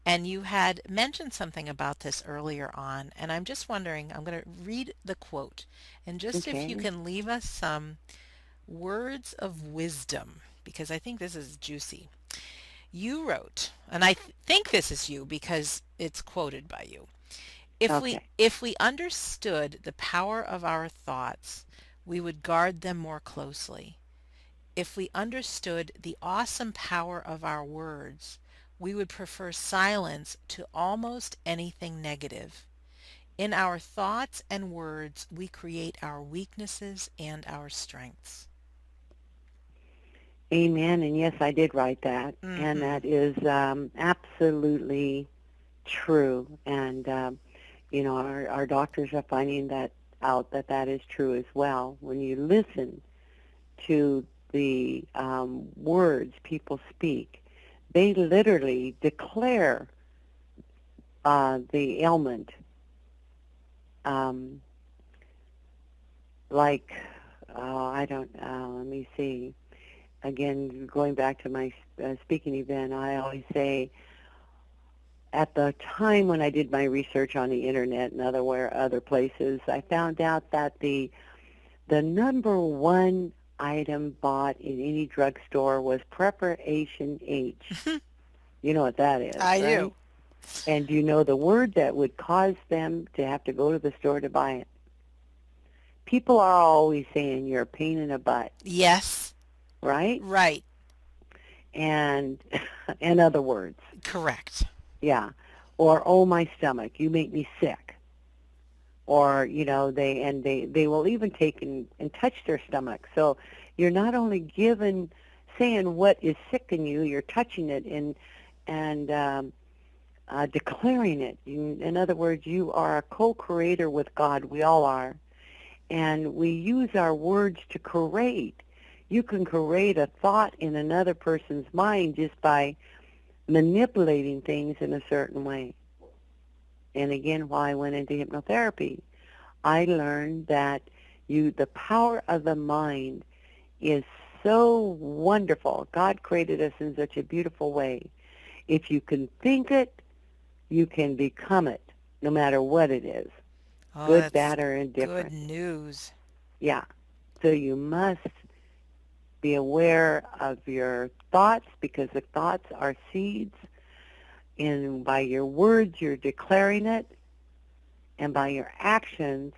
and you had mentioned something about this earlier on, and I'm just wondering, I'm going to read the quote, and just if you Okay. can leave us some Words of wisdom, because I think this is juicy. You wrote, and I think this is you because it's quoted by you. If we Okay. if we understood the power of our thoughts, we would guard them more closely. If we understood the awesome power of our words, we would prefer silence to almost anything negative. In our thoughts and words, we create our weaknesses and our strengths. Amen. And yes, I did write that. And Mm-hmm. that is absolutely true. And, our doctors are finding that out that that is true as well. When you listen to the words people speak, they literally declare the ailment. Um, like, I don't, let me see. Again, going back to my speaking event, I always say at the time when I did my research on the internet and other places, I found out that the number one item bought in any drugstore was Preparation H. You know what that is, I right? do. And do you know the word that would cause them to have to go to the store to buy it? People are always saying you're a pain in the butt, Yes. right? Right. And in other words, Correct. yeah. Or oh my stomach, you make me sick. Or they will even take and touch their stomach. So you're not only saying what is sick in you, you're touching it and declaring it. In other words, you are a co-creator with God. We all are. And we use our words to create. You can create a thought in another person's mind just by manipulating things in a certain way. And again, while I went into hypnotherapy, I learned that the power of the mind is so wonderful. God created us in such a beautiful way. If you can think it, you can become it, no matter what it is, Oh, good, that's bad, or good indifferent. news. Yeah. So you must be aware of your thoughts because the thoughts are seeds. And by your words, you're declaring it. And by your actions,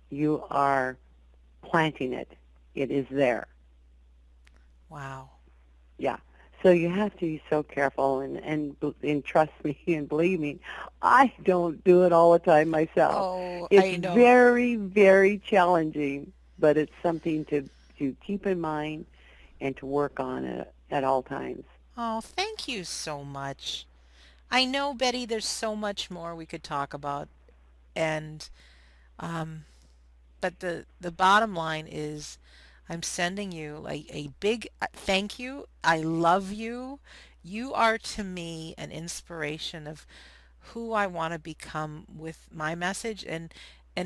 you are planting it. It is there. Wow. Yeah. So you have to be so careful and trust me and believe me, I don't do it all the time myself. Oh, It's I know. very, very challenging, but it's something to keep in mind and to work on it at all times. Oh, thank you so much. I know, Betty, there's so much more we could talk about, and um, but the bottom line is I'm sending you like a big thank you. I love you. You are to me an inspiration of who I want to become with my message. And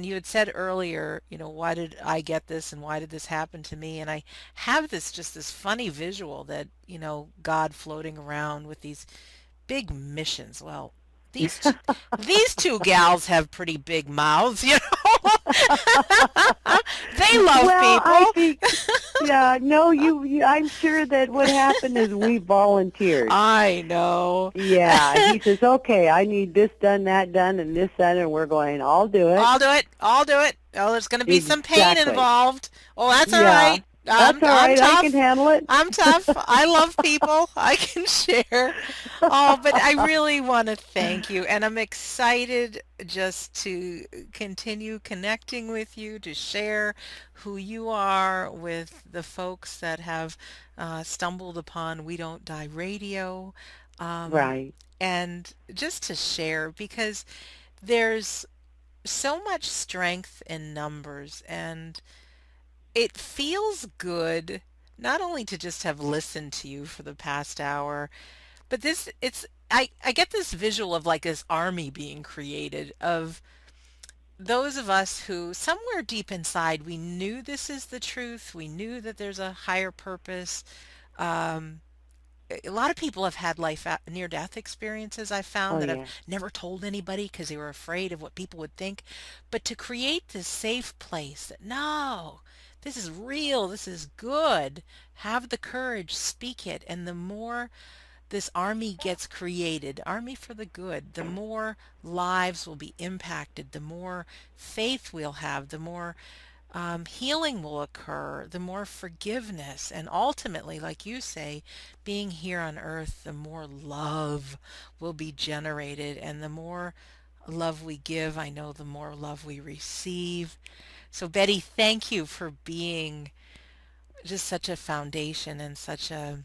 you had said earlier, why did I get this and why did this happen to me? And I have this funny visual that, God floating around with these big missions. Well, these two, these two gals have pretty big mouths, They love Well, I people. think, yeah, no, I'm sure that what happened is we volunteered. I know. Yeah, he says, okay, I need this done, that done, and this done, and we're going, I'll do it. I'll do it. I'll do it. Oh, there's going to be some pain Exactly. involved. Oh, that's all Yeah, right. that's all I'm right. I can tough. handle it. I'm tough. I love people. I can share. Oh, but I really want to thank you. And I'm excited just to continue connecting with you, to share who you are with the folks that have stumbled upon We Don't Die Radio. Um, Right. and just to share because there's so much strength in numbers and it feels good not only to just have listened to you for the past hour, but I get this visual of like this army being created of those of us who somewhere deep inside we knew this is the truth. We knew that there's a higher purpose. Um, a lot of people have had near death experiences I Oh, found that have yes. never told anybody because they were afraid of what people would think. But to create this safe place that no, this is real, this is good. Have the courage, speak it. And the more this army gets created, army for the good, the more lives will be impacted, the more faith we'll have, the more healing will occur, the more forgiveness, and ultimately, like you say, being here on earth, the more love will be generated, and the more love we give, I know the more love we receive. So, Betty, thank you for being just such a foundation and such a,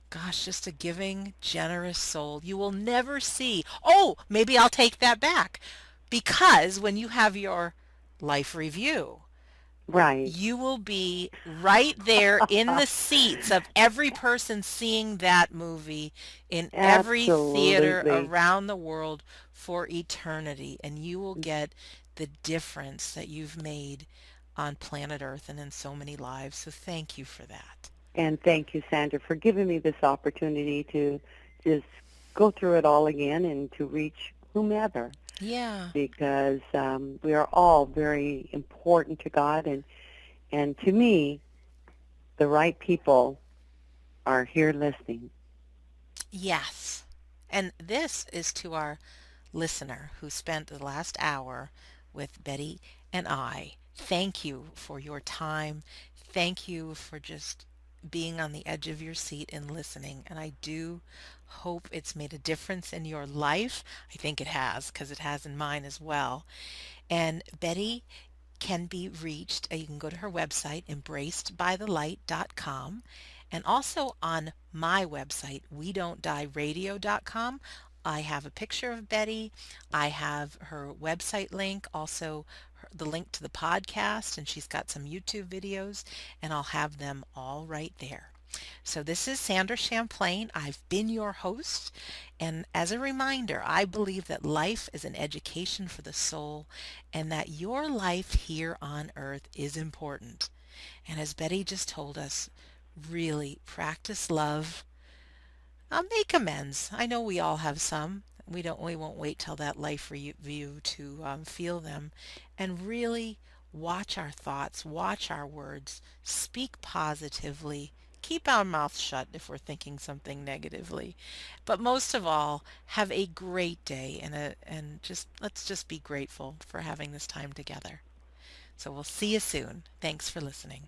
gosh, just a giving, generous soul. You will never see. Oh, maybe I'll take that back. Because when you have your life review, Right. you will be right there in the seats of every person seeing that movie in every theater Absolutely. around the world for eternity. And you will get the difference that you've made on planet Earth and in so many lives. So thank you for that. And thank you, Sandra, for giving me this opportunity to just go through it all again and to reach whomever, Yeah. because we are all very important to God, and to me, the right people are here listening. Yes. And this is to our listener who spent the last hour with Betty and I. Thank you for your time. Thank you for just being on the edge of your seat and listening. And I do hope it's made a difference in your life. I think it has, because it has in mine as well. And Betty can be reached. You can go to her website, embracedbythelight.com, and also on my website, we don't die radio.com. I have a picture of Betty. I have her website link, also the link to the podcast, and she's got some YouTube videos, and I'll have them all right there. So this is Sandra Champlain. I've been your host. And as a reminder, I believe that life is an education for the soul and that your life here on earth is important. And as Betty just told us, really practice love. Make amends. I know we all have some. We won't wait till that life review to feel them. And really watch our thoughts, watch our words, speak positively. Keep our mouth shut if we're thinking something negatively. But most of all, have a great day and just let's just be grateful for having this time together. So we'll see you soon. Thanks for listening.